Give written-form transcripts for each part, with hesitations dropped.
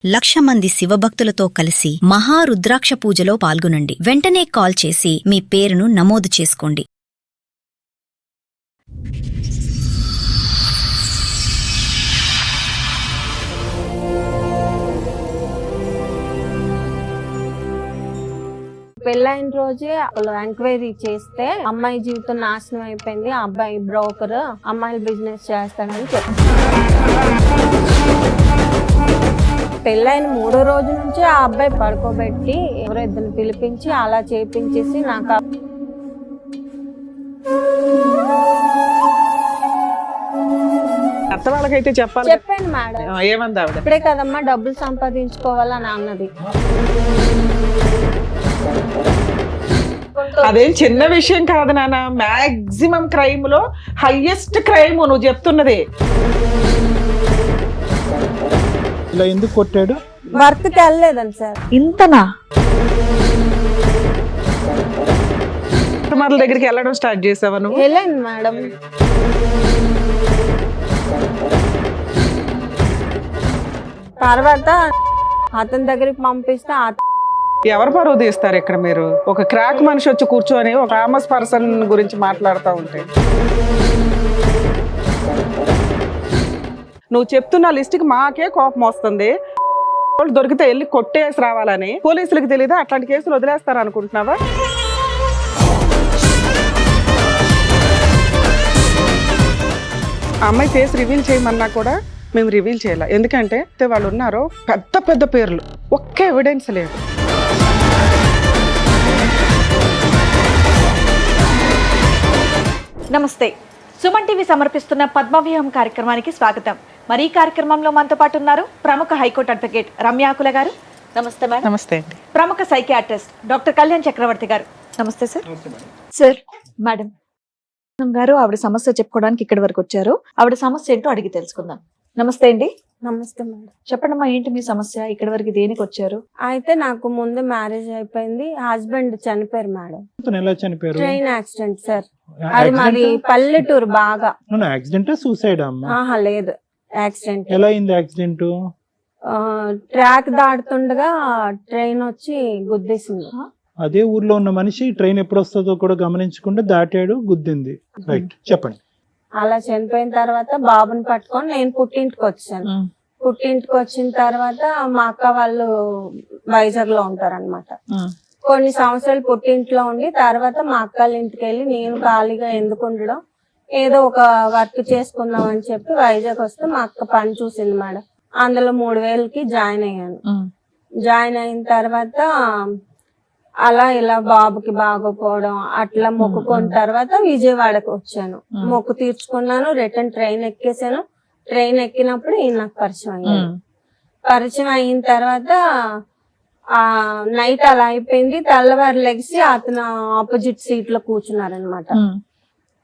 1,00,000 మంది శివభక్తులతో కలిసి మహారుద్రాక్ష పూజలో పాల్గొనండి. వెంటనే కాల్ చేసి మీ పేరును నమోదు చేసుకోండి. పెళ్ళైన రోజే వాళ్ళు ఎంక్వైరీ చేస్తే అమ్మాయి జీవితం నాశనం అయిపోయింది, ఆ అబ్బాయి బ్రోకర్, అమ్మాయిలు బిజినెస్ చేస్తాడని చెప్పారు. పెళ్ళైన 3వ రోజు నుంచి ఆ అబ్బాయి పడుకోబెట్టి ఎవరో ఇద్దరిని పిలిపించి అలా చేపించేసి నాకు అత్త వాళ్ళకైతే చెప్పాలి. చెప్పాను మేడం. ఏమంది ఆవిడ? ఇప్పుడే కదమ్మా డబ్బులు సంపాదించుకోవాలని అన్నది. అదేం చిన్న విషయం కాదు నాన్న. మాక్సిమం క్రైమ్ లో హైయెస్ట్ క్రైమ్ నువ్వు చెప్తున్నది. ఇలా ఎందుకు కొట్టాడు? వర్క్ కి వెళ్ళలేదని సార్. ఇంతనా? కస్టమర్ల దగ్గరికి వెళ్ళడం స్టార్ట్ చేసావా నువ్వు? వెళ్ళాను మేడం. తర్వాత అతని దగ్గరికి పంపిస్తే ఎవరు పరువు తీస్తారు ఇక్కడ? మీరు ఒక క్రాక్ మనిషి వచ్చి కూర్చొని ఒక ఫేమస్ పర్సన్ గురించి మాట్లాడుతూ ఉంటే నువ్వు చెప్తున్న లిస్ట్కి మాకే కోపం వస్తుంది. వాళ్ళు దొరికితే వెళ్ళి కొట్టేసి రావాలని పోలీసులకు తెలీదా? అట్లాంటి కేసులు వదిలేస్తారు అనుకుంటున్నావా? అమ్మాయి ఫేస్ రివీల్ చేయమన్నా కూడా మేము రివీల్ చేయాలి. ఎందుకంటే వాళ్ళు ఉన్నారు పెద్ద పెద్ద పేర్లు, ఒక్క ఎవిడెన్స్ లేదు. నమస్తే, సుమన్ టీవీ సమర్పిస్తున్న పద్మవ్యూహం కార్యక్రమానికి స్వాగతం. మరి ఈ కార్యక్రమంలో మనతో పాటు ఉన్నారు ప్రముఖ హైకోర్టు అడ్వకేట్ రమ్యాకుల గారు. నమస్తే మేడం. నమస్తే అండి. ప్రముఖ సైకియాట్రిస్ట్ డాక్టర్ కళ్యాణ్ చక్రవర్తి గారు. నమస్తే సార్. సార్, మేడం గారు ఆవిడ సమస్య చెప్పుకోవడానికి ఇక్కడి వరకు వచ్చారు. ఆవిడ సమస్య ఏంటో అడిగి తెలుసుకుందాం. నమస్తే అండి. నమస్తే మేడం. చెప్పండమ్మా, ఏంటి మీ సమస్య? ఇక్కడి వరకు దేనికి వచ్చారు? అయితే నాకు ముందు మ్యారేజ్ అయిపోయింది, హస్బెండ్ చనిపోయారు మేడం. ఎలా చనిపోయారు? Train accident sir. అది మాది పల్లెటూరు బాగా. యాక్సిడెంట్ సూసైడ్ అమ్మా? ఆహా లేదు, యాక్సిడెంట్. ఎలా అయింది యాక్సిడెంట్? ట్రాక్ దాటుతుండగా ట్రైన్ వచ్చి గుద్దేసింది. అదే ఊర్లో ఉన్న మనిషి ట్రైన్ ఎప్పుడు వస్తుందో కూడా గమనించకుండా దాటాడు, గుద్దింది. రైట్, చెప్పండి. అలా చనిపోయిన తర్వాత బాబుని పట్టుకొని నేను పుట్టింటికి వచ్చాను. పుట్టింటికి వచ్చిన తర్వాత మా అక్క వాళ్ళు వైజాగ్ లో ఉంటారన్నమాట. కొన్ని సంవత్సరాలు పుట్టింట్లో ఉండి తర్వాత మా అక్కల ఇంటికి వెళ్ళి నేను ఖాళీగా ఎందుకు ఉండడం, ఏదో ఒక వర్క్ చేసుకుందాం అని చెప్పి వైజాగ్ వస్తే మా అక్క పని చూసింది మేడం. అందులో 3,000కి జాయిన్ అయ్యాను. జాయిన్ అయిన తర్వాత అలా ఇలా బాబుకి బాగోపోవడం అట్లా మొక్కుకున్న తర్వాత విజయవాడకు వచ్చాను. మొక్కు తీర్చుకున్నాను, రిటర్న్ ట్రైన్ ఎక్కేసాను. ట్రైన్ ఎక్కినప్పుడు ఈయన నాకు పరిచయం అయ్యాను. పరిచయం అయిన తర్వాత ఆ నైట్ అలా అయిపోయింది. తెల్లవారు లెగిసి అతను ఆపోజిట్ సీట్ లో కూర్చున్నారనమాట.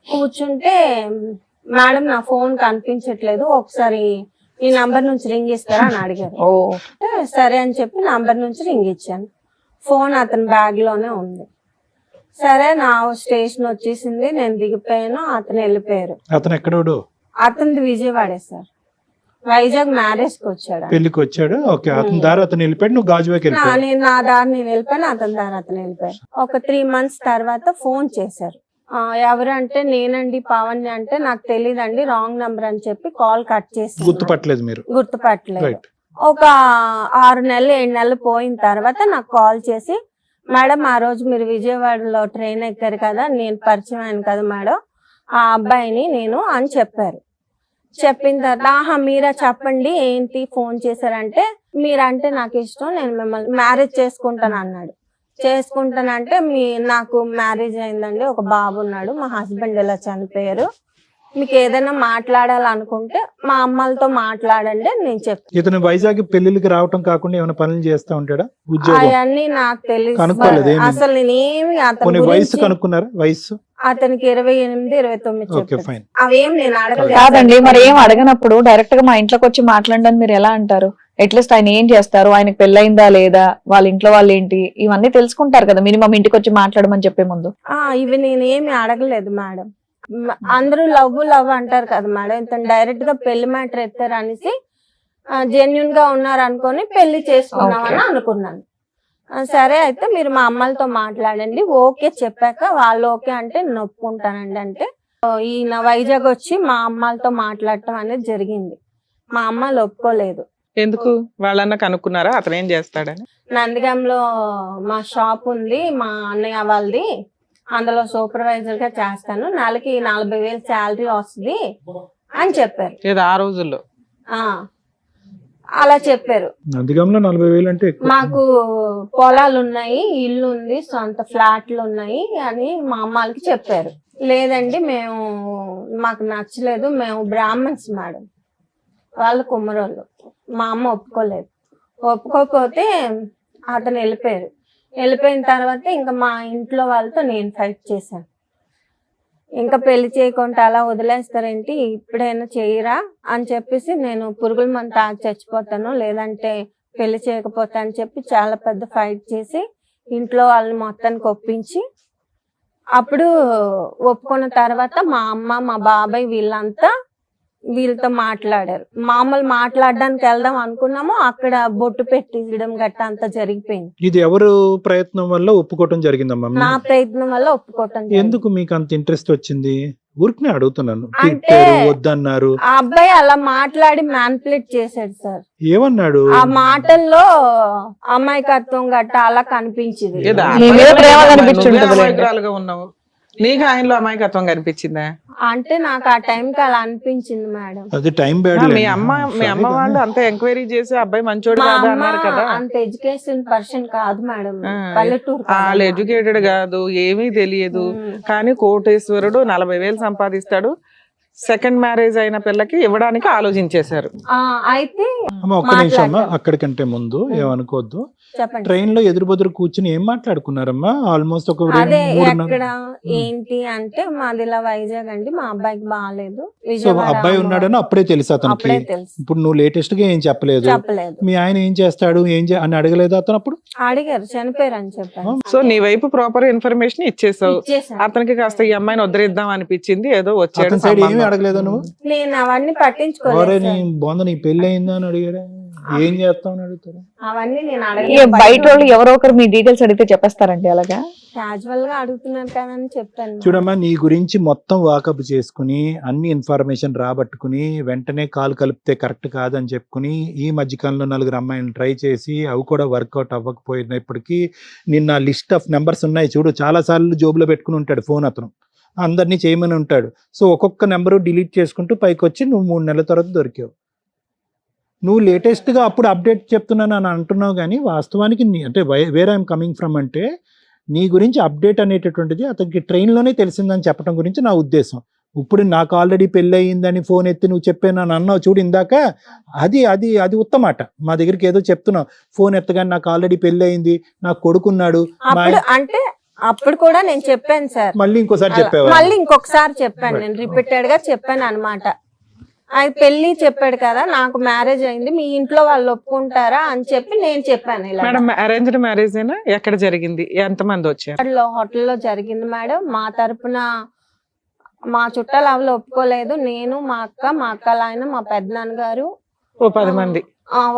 కూర్చుంటే మేడం నా ఫోన్ కనిపించట్లేదు, ఒకసారి ఈ నంబర్ నుంచి రింగ్ ఇస్తారా అని అడిగారు. సరే అని చెప్పి నంబర్ నుంచి రింగ్ ఇచ్చాను. ఫోన్ అతని బ్యాగ్ లోనే ఉంది. సరే నా స్టేషన్ వచ్చేసింది, నేను దిగిపోయాను, అతను వెళ్ళిపోయారు. అతను ఎక్కడోడు? అతనిది విజయవాడే సార్. వైజాగ్ మ్యారేజ్ కి వచ్చాడు, పెళ్లికి వచ్చాడు. ఓకే, అతని దారి అతను వెళ్ళిపోయాడు, నువ్వు గాజువాకి వెళ్ళిపోయావు. నేను నా దారి నేను వెళ్ళిపోయాను, అతని దారి అతను వెళ్ళిపోయారు. ఒక 3 months తర్వాత ఫోన్ చేశారు. ఎవరంటే నేనండి పవన్ అంటే, నాకు తెలియదండి రాంగ్ నంబర్ అని చెప్పి కాల్ కట్ చేసి. గుర్తుపట్టలేదు మీరు? గుర్తుపట్టలేదు. ఒక 6 నెలలు 7 నెలలు పోయిన తర్వాత నాకు కాల్ చేసి, మేడం ఆ రోజు మీరు విజయవాడలో ట్రైన్ ఎక్కారు కదా, నేను పరిచయం అయ్యాను కదా మేడం ఆ అబ్బాయిని నేను అని చెప్పారు. చెప్పిన తర్వాత ఆహా మీరా, చెప్పండి ఏంటి ఫోన్ చేశారంటే, మీరంటే నాకు ఇష్టం, నేను మిమ్మల్ని మ్యారేజ్ చేసుకుంటాను అన్నాడు. చేసుకుంటానంటే నాకు మ్యారేజ్ అయిందండి, ఒక బాబు ఉన్నాడు, మా హస్బెండ్ ఇలా చనిపోయారు, మీకు ఏదైనా మాట్లాడాలనుకుంటే మా అమ్మలతో మాట్లాడండి నేను చెప్తాను. ఇతను వైజాగ్ పెళ్లికి రావటం కాకుండా ఏమైనా పనులు చేస్తా ఉంటాడా? అవన్నీ నాకు తెలియదు అసలు. నేనేమి అతని వయసు కనుక్కున్నారా? వయసు అతనికి 28, 29 అవేం నేను అడగలేదు. కాదండి, మరి ఏం అడగనప్పుడు డైరెక్ట్ గా మా ఇంట్లోకి వచ్చి మాట్లాడండి మీరు ఎలా అంటారు? అట్లీస్ట్ ఆయన ఏం చేస్తారు, ఆయనకు పెళ్ళయిందా లేదా, వాళ్ళ ఇంట్లో వాళ్ళు ఏంటి, ఇవన్నీ తెలుసుకుంటారు కదా మినిమం ఇంటికి వచ్చి మాట్లాడమని చెప్పే ముందు. ఇవి నేనేమి అడగలేదు మేడం. అందరూ లవ్ అంటారు కదా మేడం, ఇతను డైరెక్ట్ గా పెళ్లి మ్యాటర్ ఎత్తారు అనేసి జెన్యున్ గా ఉన్నారు అనుకొని పెళ్లి చేసుకున్నామని అనుకున్నాను. సరే అయితే మీరు మా అమ్మలతో మాట్లాడండి, ఓకే చెప్పాక వాళ్ళు ఓకే అంటే నేను ఒప్పుకుంటానండి అంటే ఈయన వైజాగ్ వచ్చి మా అమ్మలతో మాట్లాడటం అనేది జరిగింది. మా అమ్మలు ఒప్పుకోలేదు. ఎందుకు? వాళ్ళన్నా కనుక్కున్నారా అతను ఏం చేస్తాడని? నందిగంలో మా షాప్ ఉంది, మా అన్నయ్య వాళ్ళది, అందులో సూపర్వైజర్ గా చేస్తాను, నెలకి 40,000 శాలరీ వస్తుంది అని చెప్పారు. ఏదో ఆ రోజుల్లో అలా చెప్పారు. నందిగాంలో 40,000 అంటే ఎక్కువ. మాకు పొలాలు ఉన్నాయి, ఇల్లు ఉంది, సొంత ఫ్లాట్లు ఉన్నాయి అని మా అమ్మాలకి చెప్పారు. లేదండి మాకు నచ్చలేదు, మేము బ్రాహ్మణ్స్ మేడం, వాళ్ళు కుమ్మరోళ్ళు. మా అమ్మ ఒప్పుకోలేదు. ఒప్పుకోకపోతే అతను వెళ్ళిపోయారు. వెళ్ళిపోయిన తర్వాత ఇంకా మా ఇంట్లో వాళ్ళతో నేను ఫైట్ చేశాను. ఇంకా పెళ్లి చేయకుండా అలా వదిలేస్తారేంటి, ఇప్పుడైనా చేయరా అని చెప్పేసి నేను పురుగుల మందు తాగి చచ్చిపోతాను, లేదంటే పెళ్లి చేయకపోతా అని చెప్పి చాలా పెద్ద ఫైట్ చేసి ఇంట్లో వాళ్ళని మొత్తానికి ఒప్పించి అప్పుడు ఒప్పుకున్న తర్వాత మా అమ్మ మా బాబాయ్ వీళ్ళతో మాట్లాడారు. మామూలు మాట్లాడడానికి వెళ్దాం అనుకున్నాము, అక్కడ బొట్టు పెట్టించడం గట్ట అంతా జరిగిపోయింది. ఇది ఎవరు ప్రయత్నం వల్ల ఒప్పుకోవటం జరిగిందమ్మా? నా ప్రయత్నం వల్ల ఒప్పుకోవటం. ఎందుకు మీకు అంత ఇంట్రెస్ట్ వచ్చింది? ఊరికి అడుగుతున్నాను. అంటే వద్దన్నారు. ఆ అబ్బాయి అలా మాట్లాడి మ్యానిపులేట్ చేశాడు సార్. ఏమన్నాడు? ఆ మాటల్లో అమాయకత్వం గట్ట అలా కనిపించింది. ఉన్నావు, నీకు ఆయనలో అమాయకత్వం కనిపించిందా? అంటే నాకు ఆ టైంకి అలా అనిపించింది మేడం. అది టైం బ్యాడ్. మీ అమ్మ వాళ్ళు అంత ఎంక్వైరీ చేసి అబ్బాయి మంచోడు కాదు అన్నారు కదా. అంత ఎడ్యుకేషన్ పర్సన్ కాదు మేడం, పల్లెటూరు. వాళ్ళు ఎడ్యుకేటెడ్ కాదు, ఏమీ తెలియదు, కానీ కోటేశ్వరుడు 40,000 సంపాదిస్తాడు. సెకండ్ మ్యారేజ్ అయిన పిల్లకి ఇవ్వడానికి ఆలోచించేశారు. అయితే ఒక్క నిమిషం అమ్మా, అక్కడికంటే ముందు ఏమనుకోవద్దు. చెప్పండి. ట్రైన్ లో ఎదురు కూర్చుని ఏం మాట్లాడుకున్నారమ్మా? ఆల్మోస్ట్ ఒక అదే ఎక్కడ ఏంటి అంటే మాది ఇలా వైజాగ్ అండి, మా అబ్బాయికి బాగాలేదు, అబ్బాయి ఉన్నాడని అప్పుడే తెలుసు అతనికి. ఇప్పుడు నువ్వు లేటెస్ట్ గా ఏం చెప్పలేదు. మీ ఆయన ఏం చేస్తాడు అని అడగలేదు అతను? అప్పుడు అడిగారు, చనిపోయారు అని చెప్పారు. సో నీ వైపు ప్రాపర్ ఇన్ఫర్మేషన్ ఇచ్చేసావు. అతనికి కాస్త ఈ అమ్మాయిని వదిలేద్దాం అనిపించింది, ఏదో వచ్చాడు. సైడ్ ఏమి అడగలేదు నువ్వు? నేను అవన్నీ పట్టించుకోలేదు. నీ పెళ్లి అయిందా అని అడిగారా? ఏం చేస్తామని అడుగుతారు? అవన్నీ నేను అడగలేదు. బయట వాళ్ళు ఎవరో ఒకరు మీ డీటెయిల్స్ అడిగితే చెప్పేస్తారండి అలాగా? క్యాజువల్ గా అడుగుతున్నారు కదా అని చెప్పాను. చూడమ్మా, నీ గురించి మొత్తం వాకప్ చేసుకుని అన్ని ఇన్ఫర్మేషన్ రాబట్టుకుని వెంటనే కాల్ కలిపితే కరెక్ట్ కాదని చెప్పుకుని ఈ మధ్యకాలంలో 4 అమ్మాయిలను ట్రై చేసి అవి కూడా వర్కౌట్ అవ్వకపోయినప్పటికీ నిన్న లిస్ట్ ఆఫ్ నెంబర్స్ ఉన్నాయి చూడు. చాలా సార్లు జోబులో పెట్టుకుని ఉంటాడు ఫోన్ అతను, అందరినీ చేయమని ఉంటాడు. సో ఒక్కొక్క నెంబరు డిలీట్ చేసుకుంటూ పైకి వచ్చి నువ్వు 3 నెలల తర్వాత దొరికావు. నువ్వు లేటెస్ట్గా అప్పుడు అప్డేట్ చెప్తున్నాను అని అంటున్నావు, కానీ వాస్తవానికి అంటే వేర్ ఐఎమ్ కమింగ్ ఫ్రమ్ అంటే నీ గురించి అప్డేట్ అనేటటువంటిది అతనికి ట్రైన్లోనే తెలిసిందని చెప్పడం గురించి నా ఉద్దేశం. ఇప్పుడు నాకు ఆల్రెడీ పెళ్ళి అయ్యిందని ఫోన్ ఎత్తి నువ్వు చెప్పాను అని అన్నావు చూడు ఇందాక, అది అది అది ఉత్తమాట. మా దగ్గరికి ఏదో చెప్తున్నావు, ఫోన్ ఎత్తగానే నాకు ఆల్రెడీ పెళ్ళి అయింది, నాకు కొడుకున్నాడు అంటే అప్పుడు కూడా నేను చెప్పాను సార్. మళ్ళీ ఇంకోసారి చెప్పావు? మళ్ళీ ఇంకొకసారి చెప్పాను, నేను రిపీటెడ్ గా చెప్పాను అనమాట. అది పెళ్లి చెప్పాడు కదా, నాకు మ్యారేజ్ అయింది, మీ ఇంట్లో వాళ్ళు ఒప్పుకుంటారా అని చెప్పి నేను చెప్పాను. మేడం అరేంజ్డ్ మ్యారేజ్ అయినా ఎక్కడ జరిగింది? ఎంత మంది వచ్చారు? హోటల్లో జరిగింది మేడం. మా తరపున మా చుట్టాలు వాళ్ళు ఒప్పుకోలేదు. నేను, మా అక్క ఆయన, మా పెద్దనాన్నగారు, 10 మంది,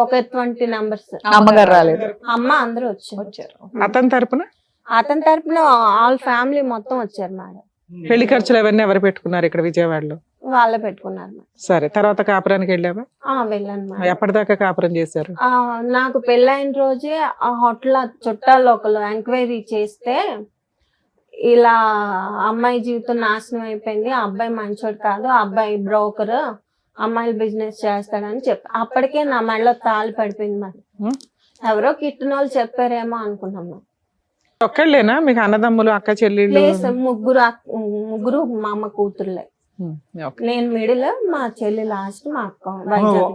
ఒక 20 మెంబర్స్. అమ్మగారు రాలేదు? అమ్మ అందరూ వచ్చారు. అతని తరపున ఆల్ ఫ్యామిలీ మొత్తం వచ్చారు మేడం. పెళ్లి ఖర్చులు అవన్నీ ఎవరు పెట్టుకున్నారు ఇక్కడ విజయవాడలో? వాళ్ళే పెట్టుకున్నారు మేడం. సరే, తర్వాత కాపురానికి వెళ్ళావా? వెళ్ళాను మేడం. ఎప్పటిదాకా కాపురం చేశారు? నాకు పెళ్ళైన రోజే ఆ హోటల్ చుట్టాలు ఒకళ్ళు ఎంక్వైరీ చేస్తే ఇలా అమ్మాయి జీవితం నాశనం అయిపోయింది, ఆ అబ్బాయి మంచోడు కాదు, ఆ అబ్బాయి బ్రోకర్, అమ్మాయిలు బిజినెస్ చేస్తాడని చెప్పి అప్పటికే నా మెడలో తాళి పడిపోయింది మరి. ఎవరో కిట్టిన వాళ్ళు చెప్పారేమో అనుకున్నాం. ఒక్కళ్ళేనా మీకు అన్నదమ్ములు, అక్క చెల్లెళ్ళు? ముగ్గురు మా అమ్మ కూతుర్లే. నేను మిడిల్, మా చెల్లి లాస్ట్, మా అక్క.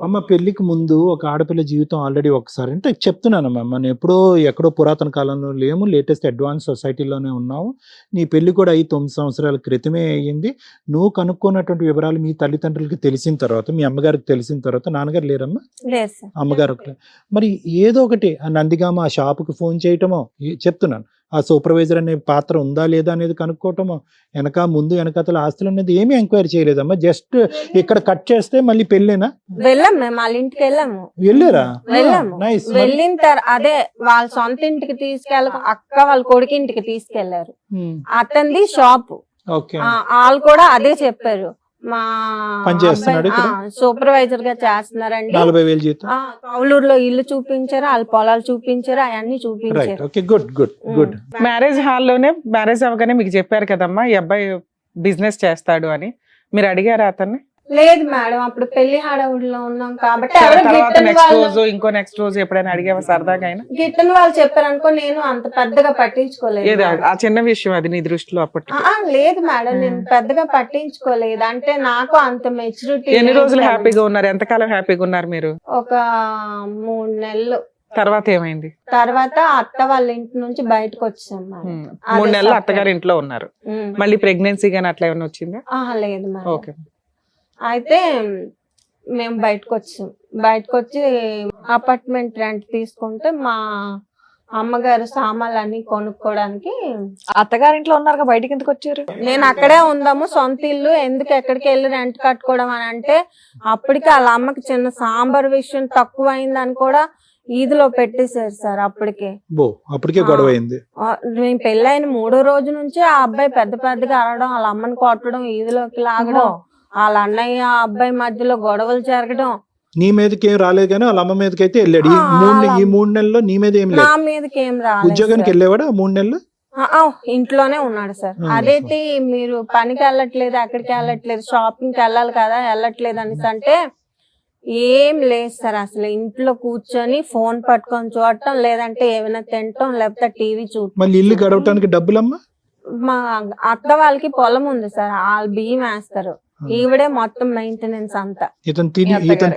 అమ్మ పెళ్లికి ముందు ఒక ఆడపిల్ల జీవితం ఆల్రెడీ ఒకసారి అంటే చెప్తున్నానమ్మా, మనం ఎక్కడో పురాతన కాలంలో లేము, లేటెస్ట్ అడ్వాన్స్ సొసైటీలోనే ఉన్నాము. నీ పెళ్లి కూడా 9 సంవత్సరాల క్రితమే అయ్యింది. నువ్వు కనుక్కున్నటువంటి వివరాలు మీ తల్లిదండ్రులకి తెలిసిన తర్వాత, మీ అమ్మగారికి తెలిసిన తర్వాత, నాన్నగారు లేరమ్మా? అమ్మగారు ఒకటే. మరి ఏదో ఒకటి నందిగామ ఆ షాపుకి ఫోన్ చేయటమో చెప్తున్నాను, ఆ సూపర్వైజర్ అనే పాత్ర ఉందా లేదా అనేది కనుక్కోవటం, ముందు వెనకాతల ఆస్తులు అనేది ఏమీ ఎంక్వైరీ చేయలేదమ్మా. జస్ట్ ఇక్కడ కట్ చేస్తే మళ్ళీ పెళ్ళేనా? వెళ్ళాం మేము వాళ్ళ ఇంటికి వెళ్ళాము. వెళ్ళారా? వెళ్ళాము. నైస్. వెళ్ళిన అదే వాళ్ళ సొంత ఇంటికి అక్క వాళ్ళ కొడుకు ఇంటికి తీసుకెళ్లారు. అతనిది షాప్. ఓకే. వాళ్ళు కూడా అదే చెప్పారు, మా పని చేస్తున్నాడు ఇక్కడ? సూపర్వైజర్ గా చేస్తున్నారండి. 40,000 జీతం. కౌలూరులో ఇల్లు చూపించారు, వాళ్ళ పొలాలు చూపించారు, అవన్నీ రైట్. చూపించారు. Okay, good good good. Marriage హాల్లోనే మ్యారేజ్ అవ్వగానే మీకు చెప్పారు కదమ్మా ఈ అబ్బాయి బిజినెస్ చేస్తాడు అని, మీరు అడిగారా అతన్ని? లేదు మేడం, అప్పుడు పెళ్లి హడావుడిలో ఉన్నాం కాబట్టి తర్వాత నెక్స్ట్ రోజు ఇంకో నెక్స్ట్ రోజు ఎప్పుడైనా అడిగావా సరదాగా అయినా? గిట్టని వాళ్ళు చెప్పారు అనుకో, నేను అంత పెద్దగా పట్టించుకోలేదు. ఏది ఆ చిన్న విషయం అది నీ దృష్టిలో అప్పట్లో? లేదు మేడం, నేను పెద్దగా పట్టించుకోలేదు. అంటే నాకు అంత మెచ్యూరిటీ. ఎన్ని రోజులు హ్యాపీగా ఉన్నారు? ఎంతకాలం హ్యాపీగా ఉన్నారు మీరు? ఒక 3 నెలలు. తర్వాత ఏమైంది? తర్వాత అత్త వాళ్ళ ఇంటి నుంచి బయటకు వచ్చాం మేడం. 3 నెలలు అత్తగారి ఇంట్లో ఉన్నారు. మళ్ళీ ప్రెగ్నెన్సీ గానీ అట్లా ఏమైనా వచ్చిందా? లేదు మేడం. ఓకే. అయితే మేము బయటకు వచ్చి అపార్ట్మెంట్ రెంట్ తీసుకుంటే మా అమ్మగారు సామాన్లు అన్ని కొనుక్కోవడానికి. అత్తగారింట్లో ఉన్నారుగా, బయటికి ఎందుకు వచ్చారు? నేను అక్కడే ఉందాము, సొంత ఇల్లు ఎందుకు ఎక్కడికి వెళ్ళి రెంట్ కట్టుకోవడం అని అంటే, అప్పటికి వాళ్ళ అమ్మకి చిన్న సాంబార్ విషయం తక్కువ అయిందని కూడా ఈదులో పెట్టేశారు సార్. అప్పటికే గొడవ అయింది. నేను పెళ్ళైన 3వ రోజు నుంచి ఆ అబ్బాయి పెద్దగా అరవడం, వాళ్ళ అమ్మని కొట్టడం, ఈదులోకి లాగడం, వాళ్ళ అన్నయ్య అబ్బాయి మధ్యలో గొడవలు జరగడం. నీ మీదకి ఏం రాలేదు కానీ వాళ్ళ అమ్మ మీదకి అయితే వెళ్ళాడు. ఈ 3 నెలల్లో నీ మీద ఏం లేదు? నా మీదకి ఏం రాలేదు. ఉద్యోగానికి వెళ్ళేవాడు 3 నెలలు? ఇంట్లోనే ఉన్నాడు సార్. అదేంటి మీరు పనికి వెళ్ళట్లేదు, అక్కడికి వెళ్ళట్లేదు, షాపింగ్కి వెళ్ళాలి కదా వెళ్ళట్లేదు అనేసి అంటే, ఏం లేదు సార్, అసలు ఇంట్లో కూర్చొని ఫోన్ పట్టుకొని చూడటం, లేదంటే ఏమైనా తినటం, లేకపోతే టీవీ చూడటం. మళ్ళీ ఇల్లు గడవటానికి డబ్బులమ్మా? మా అత్త వాళ్ళకి పొలం ఉంది సార్, వాళ్ళు బియ్యం వేస్తారు, ఈవిడే మొత్తం మెయింటెనెన్స్ అంతా. ఇతను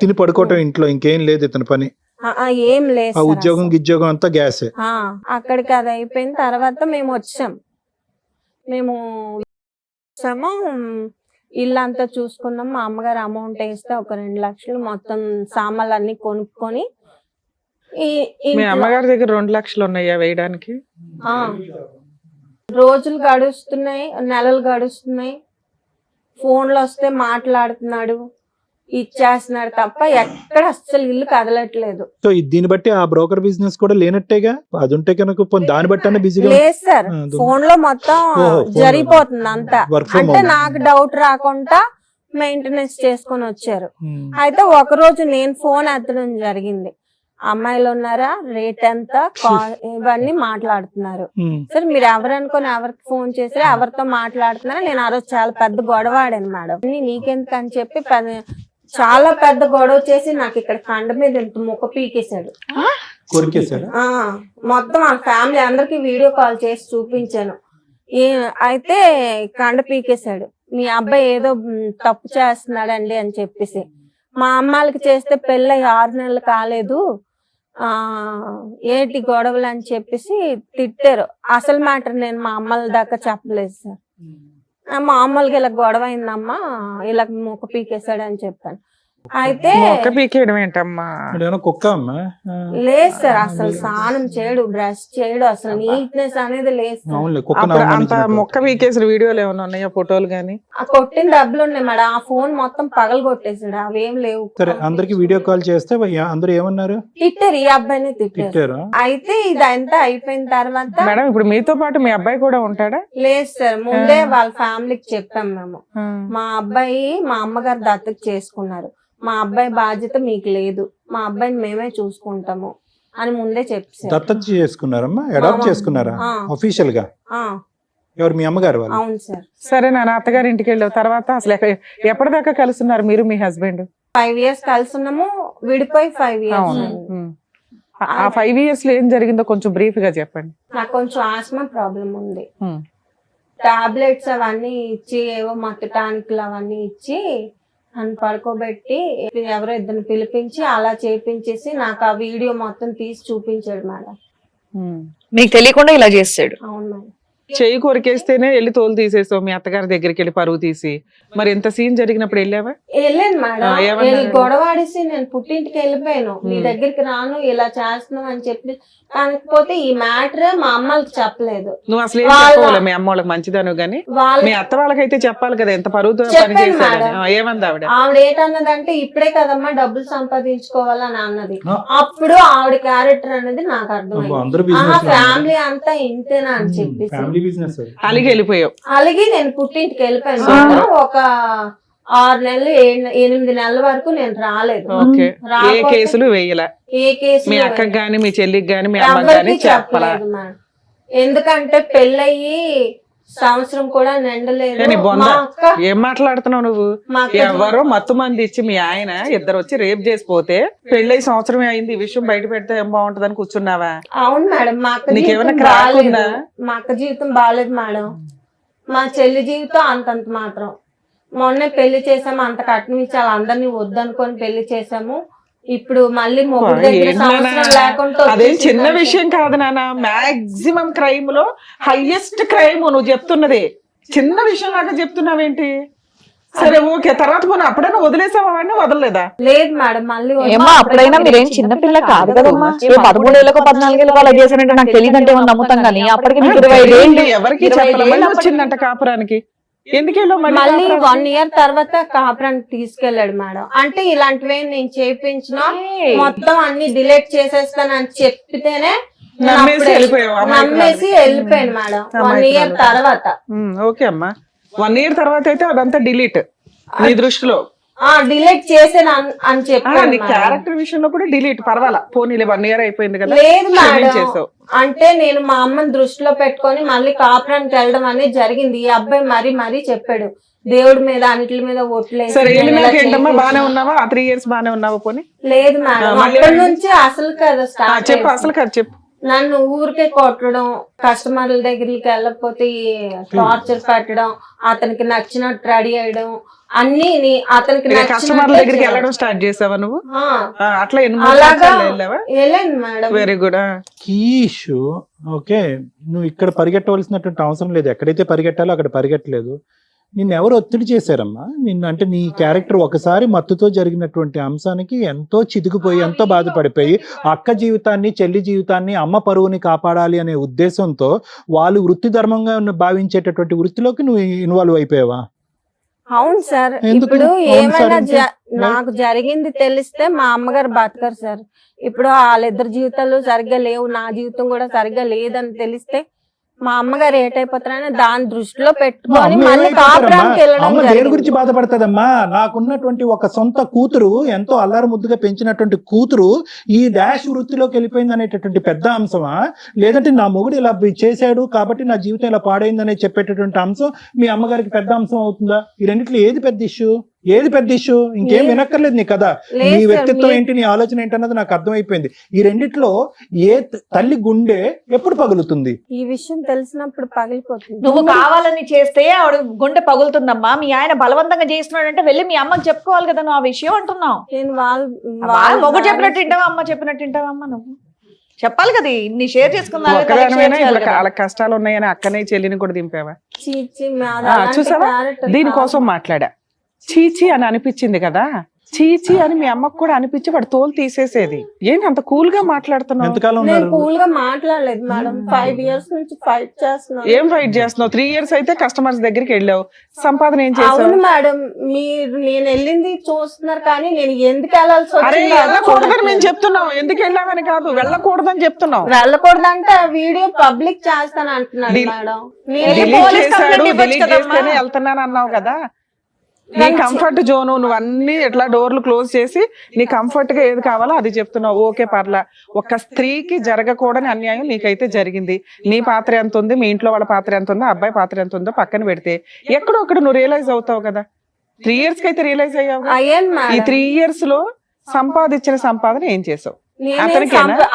తిని పడుకోవటం ఇంట్లో, ఇంకేం లేదు ఇతని పని? ఏం లేదు. ఉద్యోగం అంతా గ్యాసే. అక్కడికి అది అయిపోయిన తర్వాత మేము వచ్చాము. ఇల్లు అంతా చూసుకున్నాం. మా అమ్మగారు అమౌంట్ వేస్తే ఒక 2 లక్షలు మొత్తం సామాన్లు అన్ని కొనుక్కొని. మీ అమ్మగారి దగ్గర 2 లక్షలు ఉన్నాయా వేయడానికి? రోజులు గడుస్తున్నాయి, నెలలు గడుస్తున్నాయి, ఫోన్లు వస్తే మాట్లాడుతున్నాడు, ఇచ్చేస్తున్నాడు తప్ప ఎక్కడ అస్సలు ఇల్లు కదలట్లేదు. సో దీన్ని బట్టి ఆ బ్రోకర్ బిజినెస్ కూడా లేనట్టేగా? అది ఉంటే కనుక దాన్ని బట్టి బిజీగా లేదు సార్, ఫోన్ లో మొత్తం జరిగిపోతుంది అంతా. అంటే నాకు డౌట్ రాకుండా మెయింటెనెన్స్ చేసుకొని వచ్చారు. అయితే ఒక రోజు నేను ఫోన్ ఎత్తడం జరిగింది, అమ్మాయిలు ఉన్నారా, రేట్ ఎంత, ఇవన్నీ మాట్లాడుతున్నారు. సరే మీరు ఎవరనుకొని ఎవరికి ఫోన్ చేసారో, ఎవరితో మాట్లాడుతున్నారా? నేను ఆ రోజు చాలా పెద్ద గొడవ ఆడాను మేడం. నీకెందుకు అని చెప్పి చాలా పెద్ద గొడవ చేసి నాకు ఇక్కడ కండ మీద ఇంత ముక్క పీకేశాడు. మొత్తం ఆ ఫ్యామిలీ అందరికి వీడియో కాల్ చేసి చూపించాను. అయితే కండ పీకేశాడు, మీ అబ్బాయి ఏదో తప్పు చేస్తున్నాడండి అని చెప్పేసి. మా అమ్మాయిలకి చేస్తే పెళ్ళి 6 నెలలు కాలేదు, ఏంటి గొడవలు అని చెప్పేసి తిట్టారు. అసలు మ్యాటర్ నేను మా అమ్మల దాకా చెప్పలేదు సార్. మామూలుగా ఇలా గొడవ అయిందమ్మా, ఇలా మొక్క పీకేశాడు అని చెప్పాను. అయితే కుక్క అమ్మా? లేదు సార్, అసలు స్నానం చేయడు, బ్రష్ చేయడు, అసలు నీట్నెస్ అనేది లేదు. మొక్క పీకేసిన వీడియోలు ఏమైనా ఉన్నాయా, ఫోటోలు గానీ? ఆ కొట్టిన డబ్బులు ఉన్నాయి మేడం, ఆ ఫోన్ మొత్తం పగలు కొట్టేసాడు, అవేం లేవు. సరే, అందరికి వీడియో కాల్ చేస్తే అందరూ ఏమన్నారు? తిట్టారు, ఈ అబ్బాయిని తిట్టారు. అయితే ఇదంతా అయిపోయిన తర్వాత మేడం, ఇప్పుడు మీతో పాటు మీ అబ్బాయి కూడా ఉంటాడా? లేదు సార్, ముందే వాళ్ళ ఫ్యామిలీకి చెప్పాం మేము, మా అబ్బాయి మా అమ్మగారు దత్తత చేసుకున్నారు, మా అబ్బాయి బాధ్యత మీకు లేదు, మా అబ్బాయిని మేమే చూసుకుంటాము అని ముందే చెప్పారు. దత్తత చేసుకున్నారమ్మా? అడాప్ట్ చేసుకున్నారా అఫీషియల్ గా? ఎవరు, మీ అమ్మగారు వాళ్ళు? అవును సార్. సరే, నా అత్తగారి ఇంటికి వెళ్ళిన తర్వాత అసలు ఎప్పటిదాకా కలుస్తున్నారు మీరు మీ హస్బెండ్? 5 years కలుసున్నాము, విడిపోయి 5 years. ఆ 5 years లో ఏం జరిగిందో కొంచెం బ్రీఫ్ గా చెప్పండి. నాకు కొంచెం ఆస్మా ప్రాబ్లం ఉంది, టాబ్లెట్స్ అవన్నీ ఇచ్చి, ఏవో మత్తు టానిక్లు అవన్నీ ఇచ్చి నన్ను పడుకోబెట్టి ఎవరో ఇద్దరిని పిలిపించి అలా చేపించేసి నాకు ఆ వీడియో మొత్తం తీసి చూపించాడు మేడం. మీకు తెలియకుండా ఇలా చేస్తాడు? అవును మేడం. చెయ్యి కొరికేస్తేనే వెళ్ళి తోలు తీసేసావు మీ అత్తగారి దగ్గరికి వెళ్ళి పరువు తీసి. మరి ఇంత సీన్ జరిగినప్పుడు వెళ్ళావా? వెళ్ళాను మేడం. ఏమన్నారు? వెళ్ళి గొడవాడేసి నేను పుట్టింటికి వెళ్ళిపోయాను, నీ దగ్గరికి రాను, ఇలా చేస్తున్నావు అని చెప్పి. కాకపోతే ఈ మ్యాటర్ మా అమ్మకి చెప్పలేదు. నువ్వు అసలు ఏం చెప్పవాలి మీ అమ్మ వాళ్ళకి? మంచిదాను గానీ మీ అత్త వాళ్ళకైతే చెప్పాలి కదా ఎంత పరువుతో పని చెప్పాను చేశారని. మేడం. ఏమంది ఆవిడ? ఆవిడ ఏంటన్నదంటే ఇప్పుడే కదమ్మా డబ్బులు సంపాదించుకోవాలని అన్నది. అప్పుడు ఆవిడ క్యారెక్టర్ అనేది నాకు అర్థమైంది. అందరూ బిజినెస్ ఫ్యామిలీ అంతా ఇంతేనా అని చెప్పి ఫ్యామిలీ బిజినెస్ అలిగి వెళ్ళిపోయావు. అలాగే నేను పుట్టింటికి వెళ్ళిపోయాను మేడం. ఒక 6 నెలలు 8 నెలల వరకు నేను రాలేదు. ఓకే. ఏ కేసులు వేయలా? ఏ కేసు మీ అక్కకి గాని మీ చెల్లికి గాని మీ అమ్మకి గాని ఎవరికి చెప్పలా? చెప్పలేదు మేడం. ఎందుకంటే పెళ్ళయి సంవత్సరం కూడా నిండలేదు. ఏ నీ బొంద? మా అక్క ఏం మాట్లాడుతున్నావు నువ్వు? మా అక్క ఎవరో మత్తు మంది ఇచ్చి మీ ఆయన ఇద్దరు వచ్చి రేప్ చేసిపోతే పెళ్ళై సంవత్సరమే అయింది, ఈ విషయం బయట పెడితే ఏం బాగుంటదని కూర్చున్నావా? అవును మేడం. మా అక్క నీకేమైనా జీవితం క్రాక్ బాలేదు. ఉందా? మా అక్క జీవితం బాగాలేదు మేడం. మా చెల్లి జీవితం అంతంత మాత్రం. మొన్నే పెళ్లి చేసాము, అంత కట్నం ఇచ్చాము, అందరినీ వద్దనుకొని పెళ్లి చేసాము. ఇప్పుడు మళ్ళీ మొగుడు దగ్గర సంవత్సరం లేకుండా అదేం చిన్న విషయం కాదు నాన్న. మాక్సిమం క్రైమ్ లో హైయెస్ట్ క్రైమ్ నువ్వు చెప్తున్నది. చిన్న విషయం లాగా చెప్తున్నావేంటి? సరే ఓకే, తర్వాత మనం అప్పుడైనా వదిలేసావా? వాడిని వదలలేదా? లేదు మేడం. మళ్ళీ ఏమ్మా అప్పుడైనా మీరేం చిన్నపిల్ల కాదు కదమ్మా. 13 ఏళ్ళకో 14 ఏళ్ళకో అలా చేశానంటే నాకు తెలియదంటే ఏమన్నా నమ్ముతాం కానీ అప్పటికి మీకు 25 ఏళ్ళు. ఎవరికి చెప్పాలి? మళ్ళీ వచ్చిందంట కాపురానికి. ఎందుకెళ్ళో మళ్ళీ 1 ఇయర్ తర్వాత కాపురానికి తీసుకెళ్లాడు మేడం. అంటే ఇలాంటివి నేను చేయించిన మొత్తం అన్ని డిలీట్ చేసేస్తానని చెప్పితేనే నేను నమ్మేసి అప్పుడే వెళ్ళిపోయావు. నమ్మేసి వెళ్ళిపోయాను మేడం 1 ఇయర్ తర్వాత. ఓకే అమ్మా. 1 ఇయర్ తర్వాత అయితే అదంతా డిలీట్ నీ దృష్టిలో. డిలీట్ చేసాను అని చెప్పాను నీ మేడం. క్యారెక్టర్ విషయంలో కూడా డిలీట్ పర్వాలా, పోనీలే 1 ఇయర్ అయిపోయింది కదా. లేదు మేడం. చేసావు అంటే నేను మా అమ్మని దృష్టిలో పెట్టుకొని మళ్ళీ కాపురానికి వెళ్ళడం అనేది జరిగింది. ఈ అబ్బాయి మరీ చెప్పాడు దేవుడి మీద అన్నిటి మీద ఓట్లేదు. సరే ఏంటమ్మా, బానే ఉన్నావా? ఆ 3 ఇయర్స్ బానే ఉన్నావా? పోనీ లేదు మేడం. అక్కడి నుంచి అసలు కదా స్టార్ట్. చెప్పు అసలు కాదు చెప్పు. నన్ను ఊరికే కొట్టడం, కస్టమర్ల దగ్గరికి వెళ్ళకపోతే టార్చర్ పెట్టడం, అతనికి నచ్చినట్టు రెడీ అయ్యడం, అన్ని అతనికి కస్టమర్ల దగ్గరికి వెళ్ళడం స్టార్ట్ చేసావా నువ్వు? అట్లా అలాగా వెళ్ళావా? వెళ్ళాను madam. Very good. Key issue. Okay, నువ్వు ఇక్కడ పరిగెట్టవలసినటువంటి అవసరం లేదు. ఎక్కడైతే పరిగెట్టాలో అక్కడ పరిగెట్టలేదు. నిన్ను ఎవరు ఒత్తిడి చేశారమ్మా? నిన్ను అంటే నీ క్యారెక్టర్ ఒకసారి మత్తుతో జరిగినటువంటి అంశానికి ఎంతో చితికిపోయి ఎంతో బాధపడిపోయి అక్క జీవితాన్ని, చెల్లి జీవితాన్ని, అమ్మ పరువుని కాపాడాలి అనే ఉద్దేశంతో వాళ్ళు వృత్తి ధర్మంగా భావించేటటువంటి వృత్తిలోకి నువ్వు ఇన్వాల్వ్ అయిపోయావా? అవును సార్. ఎందుకు? ఇప్పుడు అవును సార్ ఏమైనా అంటే? నాకు జరిగింది తెలిస్తే మా అమ్మగారు బతకరు సార్. ఇప్పుడు వాళ్ళిద్దరు జీవితాలు సరిగ్గా లేవు, నా జీవితం కూడా సరిగ్గా లేదని తెలిస్తే మా అమ్మగారు ఏటైపోతారని దాని దృష్టిలో పెట్టుకొని మళ్ళీ కాపురానికి వెళ్ళడం అమ్మ దేని జరిగింది. గురించి బాధపడతాదమ్మా? నాకున్నటువంటి ఒక సొంత కూతురు, ఎంతో అల్లారు ముద్దుగా పెంచినటువంటి కూతురు ఈ డాష్ వృత్తిలోకి వెళ్ళిపోయింది అనేటటువంటి పెద్ద అంశమా? లేదంటే నా మొగుడు ఇలా చేశాడు కాబట్టి నా జీవితం ఇలా పాడైందనే చెప్పేటటువంటి అంశం మీ అమ్మగారికి పెద్ద అంశం అవుతుందా? ఈ రెండిట్లో ఏది పెద్ద ఇష్యూ? ఏది పెద్ద ఇష్యూ? ఇంకేం వినక్కర్లేదు నీ కదా. నీ వ్యక్తిత్వం ఏంటి, నీ ఆలోచన ఏంటి అన్నది నాకు అర్థమైపోయింది. ఈ రెండిట్లో ఏ తల్లి గుండె ఎప్పుడు పగులుతుంది? ఈ విషయం తెలిసినప్పుడు పగిలిపోతుంది. నువ్వు కావాలని చేస్తే ఆవిడ గుండె పగులుతుందమ్మా. మీ ఆయన బలవంతంగా చేస్తున్నాడంటే వెళ్ళి మీ అమ్మకి చెప్పుకోవాలి కదా నువ్వు ఆ విషయం అంటున్నావు. నేను మొగ్గు చెప్పినట్టు వింటావా, అమ్మ చెప్పినట్టు వింటావా? అమ్మ నువ్వు చెప్పాలి కదా, ఇన్ని షేర్ చేసుకున్నా. వాళ్ళ కష్టాలు ఉన్నాయని అక్కనే చెల్లిని కూడా దింపావా? చీచి చూసావా, దీనికోసం మాట్లాడా. చీచి అని అనిపించింది కదా, చీచి అని మీ అమ్మకు కూడా అనిపించి వాడు తోలు తీసేసేది. ఏంటి అంత కూల్ గా మాట్లాడుతున్నావు? ఎంతకాలం నేను ఉన్నారు? కూల్ గా మాట్లాడలేదు మేడం. 5 ఇయర్స్ నుంచి ఫైట్ చేస్తున్నాను. ఏం ఫైట్ చేస్తున్నావు? 3 ఇయర్స్ అయితే కస్టమర్స్ దగ్గరికి వెళ్ళావు, సంపాదన ఏం చేసావు? అవును మేడం, మీరు నేను వెళ్ళింది చూస్తున్నారు కానీ నేను ఎందుకు వెళ్ళాల్సి అరే వచ్చిందో వెళ్ళకూడదని మేము చెప్తున్నాం. ఎందుకు వెళ్ళామని కాదు, వెళ్ళకూడదని చెప్తున్నాం. వెళ్ళకూడదంటే ఆ వీడియో పబ్లిక్ చేస్తాను అంటున్నాడు మేడం. డిలీట్ చేశాడు, డిలీట్ చేస్తేనే వెళ్తున్నాను అన్నావు కదా. నీ కంఫర్ట్ జోన్, నువ్వు అన్ని ఎట్లా డోర్లు క్లోజ్ చేసి నీ కంఫర్ట్ గా ఏది కావాలో అది చెప్తున్నావు. ఓకే పర్లా. ఒక స్త్రీకి జరగకూడని అన్యాయం నీకైతే జరిగింది. నీ పాత్ర ఎంత ఉంది, మీ ఇంట్లో వాళ్ళ పాత్ర ఎంత ఉందో, అబ్బాయి పాత్ర ఎంత ఉందో పక్కన పెడితే ఎక్కడో ఒకటి నువ్వు రియలైజ్ అవుతావు కదా. 3 ఇయర్స్ కి అయితే రియలైజ్ అయ్యావు. ఈ 3 ఇయర్స్ లో సంపాదించిన సంపాదన ఏం చేసావు?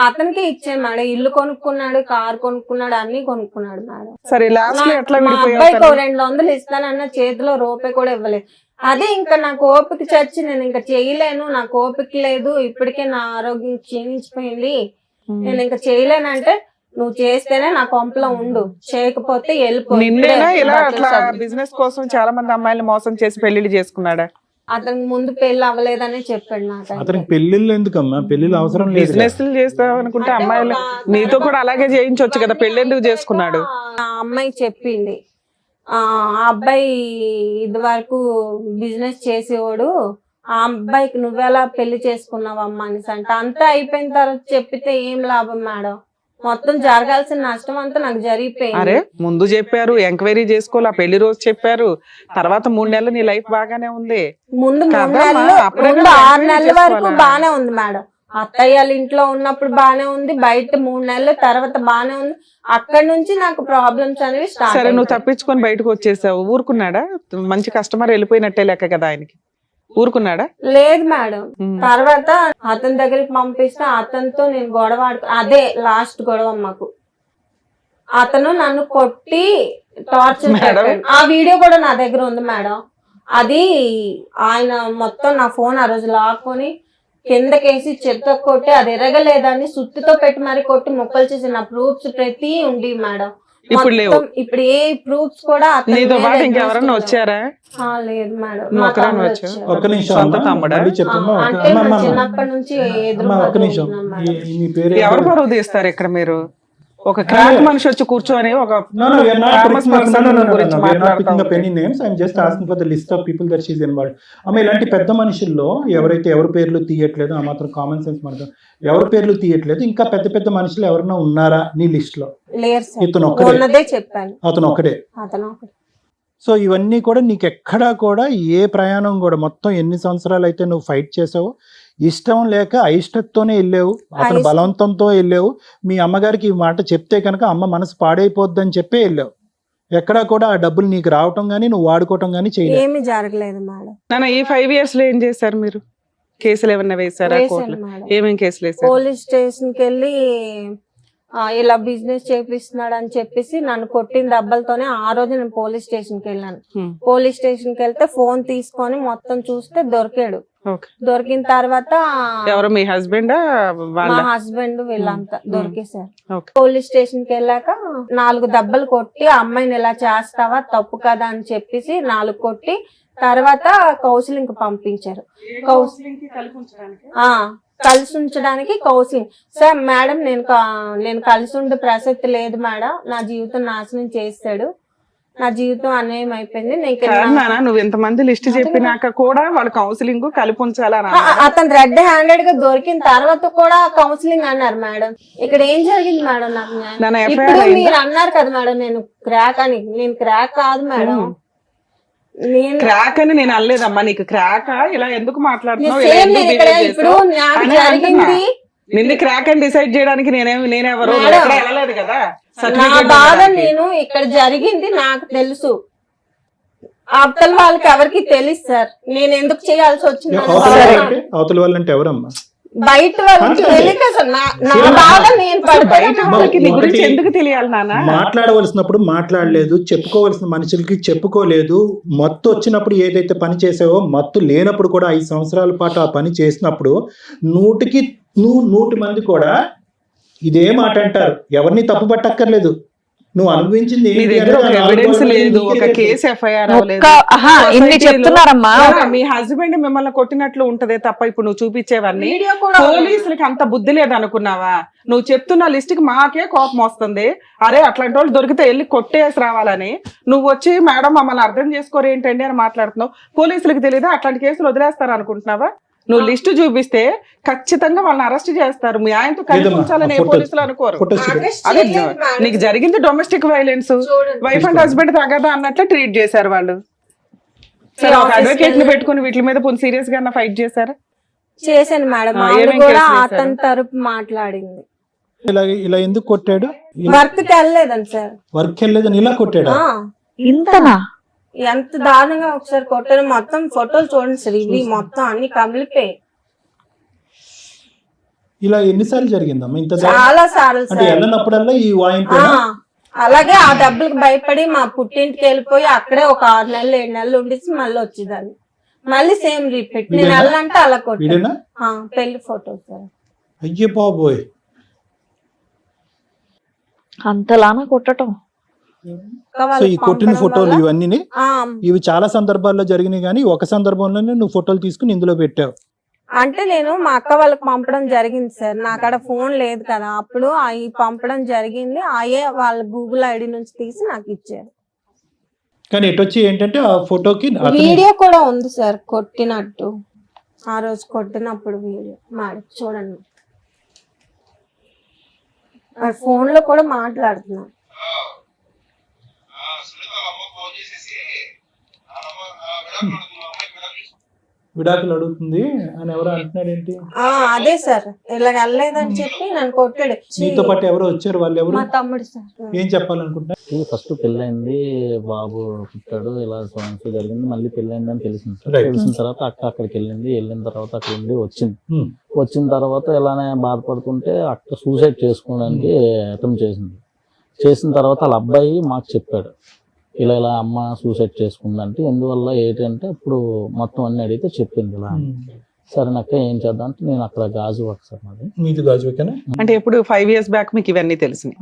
అతనికి ఇచ్చాను మేడం. ఇల్లు కొనుక్కున్నాడు, కార్ కొనుక్కున్నాడు, అన్ని కొనుక్కున్నాడు మేడం. సరే లాస్ట్ లో ఎట్లా మా అబ్బాయికి 200 ఇస్తానన్న చేతిలో రూపాయి కూడా ఇవ్వలేదు. అదే ఇంకా నాకు ఓపిక చచ్చి నేను ఇంకా చేయలేను, నాకు ఓపిక లేదు, ఇప్పటికే నా ఆరోగ్యం క్షీణించిపోయింది, నేను ఇంకా చేయలేనంటే నువ్వు చేస్తేనే నా కొంపలో ఉండు, చేయకపోతే వెళ్ళిపో. నిన్నేనా ఇలా ఇప్పుడే అట్లా బట్టలు బిజినెస్ కోసం చాలా మంది అమ్మాయిలు మోసం చేసి పెళ్లిళ్ళు చేసుకున్నాడా? అతనికి ముందు పెళ్లి అవ్వలేదని చెప్పాడు నాకు. అతనికి పెళ్లిళ్ళు ఎందుకమ్మా? పెళ్లిళ్ళు అవసరం లేదు. బిజినెస్ చేస్తావు అనుకుంటే అమ్మాయిలు నీతో కూడా అలాగే చేయించవచ్చు కదా, పెళ్లి ఎందుకు చేసుకున్నాడు? ఆ అమ్మాయి చెప్పింది, ఆ అబ్బాయి ఇది వరకు బిజినెస్ చేసేవాడు, ఆ అబ్బాయికి నువ్వెలా పెళ్లి చేసుకున్నావమ్మా అనేసి అంటే, అంతా అయిపోయిన తర్వాత చెప్పితే ఏం లాభం మేడం, మొత్తం జరగాల్సిన నష్టం అంతా నాకు జరిగిపోయింది. అరే ముందు చెప్పారు, ఎంక్వైరీ చేసుకోవాలి, ఆ పెళ్లి రోజు చెప్పారు, తర్వాత 3 నెలలు నీ లైఫ్ బాగానే ఉంది. ముందు 3 కదమ్మా, నెలలు, అప్పుడే ముందు కదా 6 నెలల ఎంక్వైరీ వరకు చేసుకోవాలా? బానే ఉంది మేడం. అత్తయ్య వాళ్ళ ఇంట్లో ఉన్నప్పుడు బానే ఉంది, బయట 3 నెలల తర్వాత బానే ఉంది. అక్కడ నుంచి నాకు ప్రాబ్లమ్స్ అనేవి స్టార్ట్. సరే నువ్వు తప్పించుకొని బయటకు వచ్చేసావు, ఊరుకున్నాడా? మంచి కస్టమర్ వెళ్ళిపోయినట్టే లెక్క కదా ఆయనకి, ఊరుకున్నాడా? లేదు మేడం. తర్వాత అతని దగ్గరికి పంపిస్తే అతనితో నేను గొడవ అదే లాస్ట్ గొడవ మాకు. అతను నన్ను కొట్టి టార్చర్ పెట్టాడు. ఆ వీడియో కూడా నా దగ్గర ఉంది మేడం. అది ఆయన మొత్తం నా ఫోన్ ఆ రోజు లాక్కొని కిందకేసి చెత్త కొట్టి, అది ఎరగలేదని సుత్తితో పెట్టి మరి కొట్టి ముక్కలు చేసి నా ప్రూఫ్స్ ప్రతి ఉండి మేడం. ఇప్పుడు లేవు. మొత్తం ఇప్పుడు ఏ ప్రూఫ్స్ కూడా అతని నీతో మీద పాటు ఎదురు ఇంకెవరన్నా వస్తున్నాయి. వచ్చారా? లేదు మేడం. నువ్వు మా ఒక్కదానివే తమ్ముడు వచ్చావా? వచ్చాడు. ఒక్క నిమిషం సొంత అమ్మా, తమ్ముడా? మళ్ళీ చెప్తున్నా. అంటే నా చిన్నప్పటి నుంచి ఎదురు ఒక్క నిమిషం. పడుతున్నాం మేడం. మీ పేరు ఎవరు పరువు తీస్తారు ఇక్కడ? మీరు ఒక క్రాక్ మనిషి వచ్చి కూర్చొని ఒక No, we are not famous picking up- person no, no, no, గురించి no, we are not మాట్లాడుతా picking up ఉంటే. any names. I'm just asking for the list of people that she's involved. అమ్మ, ఇలాంటి పెద్ద మనుషుల్లో ఎవరైతే ఎవరి పేర్లు తీయట్లేదు, ఆ మాత్రం కామన్ సెన్స్ మనకు ఎవరి పేర్లు తీయట్లేదు, ఇంకా పెద్ద పెద్ద మనుషులు ఎవరైనా ఉన్నారా నీ లిస్ట్ లో? లేరు సార్. ఇతను ఒక్కడే. ఉన్నదే చెప్పాను. అతను ఒకడే. అతను ఒకడే. సో ఇవన్నీ కూడా నీకు ఎక్కడా కూడా ఏ ప్రయాణం కూడా, మొత్తం ఎన్ని సంవత్సరాలు అయితే నువ్వు ఫైట్ చేసావు, ఇష్టం లేక అయిష్టతోనే వెళ్ళావు, అతను అయిష్టం. బలవంతంతో వెళ్ళావు. మీ అమ్మగారికి ఈ మాట చెప్తే కనుక అమ్మ మనసు పాడైపోద్దని చెప్పి వెళ్ళావు. ఎక్కడా కూడా ఆ డబ్బులు నీకు రావటం కానీ నువ్వు వాడుకోవటం కానీ చేయలేదు. ఏమీ జరగలేదు మేడం. నాన్న ఈ 5 years లో ఏం చేశారు మీరు? కేసులు ఏమన్నా వేసారా వేశాను కోర్టులో? మేడం. ఏమేం కేసులు వేసారు? పోలీస్ స్టేషన్ కి వెళ్ళి ఇలా బిజినెస్ చేపిస్తున్నాడు అని చెప్పేసి నన్ను కొట్టిన దెబ్బలతోనే ఆ రోజు నేను పోలీస్ స్టేషన్ కి వెళ్ళాను. పోలీస్ స్టేషన్ కి వెళ్తే ఫోన్ తీసుకొని మొత్తం చూస్తే దొరికాడు. ఓకే. దొరికిన తర్వాత ఎవరు మీ హస్బెండ్ వాళ్ళ? మా హస్బెండ్ వీళ్ళంతా దొరికేశారు. ఓకే. పోలీస్ స్టేషన్ కి వెళ్ళాక 4 దెబ్బలు కొట్టి, ఆ అమ్మాయిని ఇలా చేస్తావా తప్పు కదా అని చెప్పేసి 4 కొట్టి తర్వాత కౌన్సిలింగ్ పంపించారు. కలిసి ఉంచడానికి కౌన్సిలింగ్. సార్ మేడం నేను కలిసి ఉండే ప్రసక్తి లేదు మేడం, నా జీవితం నాశనం చేస్తాడు, నా జీవితం అన్యాయం అయిపోయింది. నాన్న నువ్వు ఎంతమంది లిస్ట్ చెప్పినాక కూడా వాళ్ళు కౌన్సిలింగ్ కలిపి ఉంచాలని అతను రెడ్ హ్యాండెడ్ గా దొరికిన తర్వాత కూడా కౌన్సిలింగ్ అన్నారు మేడం. ఇక్కడ ఏం జరిగింది మేడం? నాకు నాన్న ఇప్పుడు మీరు అన్నారు కదా మేడం నేను క్రాక్ అని. నేను క్రాక్ కాదు మేడం. నేను క్రాక్ అని నేను అనలేదమ్మా. నీకు క్రాక్ ఇలా ఎందుకు మాట్లాడుతున్నావు? సేమ్ నేను ఇక్కడ ఇప్పుడు నాకు జరిగింది. నిన్ను క్రాక్ అని డిసైడ్ చేయడానికి నేనెవరు వెళ్ళలేదు కదా. నా బాధ నేను ఇక్కడ జరిగింది నాకు తెలుసు, అవతల వాళ్ళకి ఎవరికి తెలుసు సార్. నేను ఎందుకు చేయాల్సి వచ్చింది అవతల వాళ్ళంటే ఎవరమ్మా? బయట వాళ్ళకి తెలియక సార్. నా బాధ నేను బయట వాళ్ళకి నీ గురించి ఎందుకు తెలియాలి నాన్న? మాట్లాడవలసినప్పుడు మాట్లాడలేదు, చెప్పుకోవలసిన మనుషులకి చెప్పుకోలేదు. మత్తు వచ్చినప్పుడు ఏదైతే పని చేసావో, మత్తు లేనప్పుడు కూడా 5 సంవత్సరాల పాటు ఆ పని చేసినప్పుడు 100 మంది కూడా ఇదే మాట అంటారు. ఎవరిని తప్పు పట్టక్కర్లేదు. నువ్వు అనుభవించింది నీ దగ్గర ఒక ఎవిడెన్స్ లేదు, ఒక కేసు ఎఫ్ఐఆర్ అవ్వలేదు. ఇన్ని చెప్తున్నారమ్మా. మీ హస్బెండ్ మిమ్మల్ని కొట్టినట్లు ఉంటదే తప్ప ఇప్పుడు నువ్వు చూపించేవన్నీ. పోలీసులకి అంత బుద్ధి లేదు అనుకున్నావా? నువ్వు చెప్తున్న లిస్ట్ కి మాకే కోపం వస్తుంది. అరే అట్లాంటి వాళ్ళు దొరికితే వెళ్ళి కొట్టేసి రావాలని. నువ్వు వచ్చి మేడం మమ్మల్ని అర్థం చేసుకోరు ఏంటండి అని మాట్లాడుతున్నావు. పోలీసులకు తెలియదా అట్లాంటి కేసులు వదిలేస్తారు అనుకుంటున్నావా? నువ్వు లిస్ట్ చూపిస్తే ఖచ్చితంగా వాళ్ళని అరెస్ట్ చేస్తారు. మీ ఆయనతో కలిసి ఉంచాలని ఏ పోలీసులు అనుకోరు. అదే నీకు జరిగింది domestic violence. Wife and husband తగదా అన్నట్లు ట్రీట్ చేశారు వాళ్ళు. సరే ఒక అడ్వకేట్ ని పెట్టుకుని వీటి మీద సీరియస్ గా ఫైట్ చేశారు. చేశాను మేడం. కూడా అతని తరపు మాట్లాడింది. ఇలా ఎందుకు కొట్టాడు? వర్క్ కి వెళ్ళలేదని సార్. వర్క్ వెళ్ళలేదని ఇలా కొట్టాడు. ఇంతనా? ఎంత దారుణంగా ఒకసారి కొట్టారు. మొత్తం ఫోటోలు చూడండి సార్, ఇవి మొత్తం అన్ని కమిలిపోయి. ఇలా ఎన్నిసార్లు జరిగిందమ్మా? ఇంత చాలా సార్లు అంటే వెళ్ళినప్పుడల్లా ఈ వాయింపు. అలాగే ఆ డబ్బులకు భయపడి మా పుట్టింటికి వెళ్ళిపోయి అక్కడే ఒక 6 నెలలు 7 నెలలు ఉండేసి మళ్ళీ వచ్చేదాన్ని. మళ్ళీ సేమ్ రిపీట్. నేను వెళ్ళంటే అలా కొట్టాను. పెళ్లి ఫోటో సార్. అయ్యే బాబోయ్. అంతలానా కొట్టటం? ఇంకా సో వాళ్ళు ఈ కొట్టిన పంపడం ఫోటోలు వల్ల- ఇవన్నీ ఆ, ఇవి చాలా సందర్భాల్లో జరిగినాయి, కానీ ఒక సందర్భంలోనే నువ్వు ఫోటోలు తీసుకుని ఇందులో పెట్టావు. అంటే నేను మా అక్క వాళ్ళకి పంపడం జరిగింది సార్. నా కాడ ఫోన్ లేదు కదా అప్పుడు, అవి పంపడం జరిగింది. అయ్యే వాళ్ళ గూగుల్ ఐడి నుంచి తీసి నాకు ఇచ్చారు. కానీ ఎటొచ్చి ఏంటంటే ఆ ఫోటోకి అతని వీడియో కూడా ఉంది సార్ కొట్టినట్టు, ఆ రోజు కొట్టినప్పుడు వీడియో మేడం చూడండి. ఫోన్ లో కూడా మాట్లాడుతున్నా. విడాకులు అడుగుతుంది అని ఎవరో అంటున్నాడు ఏంటి? ఆ అదే సార్, ఇలా వెళ్ళలేదని చెప్పి నన్ను కొట్టాడు. నీతో పాటు ఎవరో వచ్చారు, వాళ్ళు ఎవరు, మా తమ్ముడు సార్. ఏం చెప్పాలనుకుంటా? ఫస్ట్ పెళ్ళైంది, బాబు పుట్టాడు, ఇలా సమస్య జరిగింది, మళ్ళీ పెళ్ళైందని తెలిసింది సార్. Right. తెలిసిన తర్వాత అక్క అక్కడికి వెళ్ళిన తర్వాత అక్కడ ఉండి వచ్చింది. Hmm. వచ్చిన తర్వాత ఇలానే బాధపడుతుంటే అక్క సూసైడ్ చేసుకోవడానికి అటెంప్ట్ చేసింది. చేసిన తర్వాత వాళ్ళ అబ్బాయి మాకు చెప్పాడు, ఇలా ఇలా అమ్మ సూసైడ్ చేసుకుందంటే ఎందువల్ల ఏంటంటే అప్పుడు మొత్తం అన్ని అడిగితే చెప్పింది ఇలా అని. సరే అక్క ఏం చేద్దాం అంటే నేను అక్కడ గాజు వర్క్ సార్ మాది. మీది గాజువేకేనా? అంటే ఎప్పుడు 5 years బ్యాక్ మీకు ఇవన్నీ తెలిసినాయి?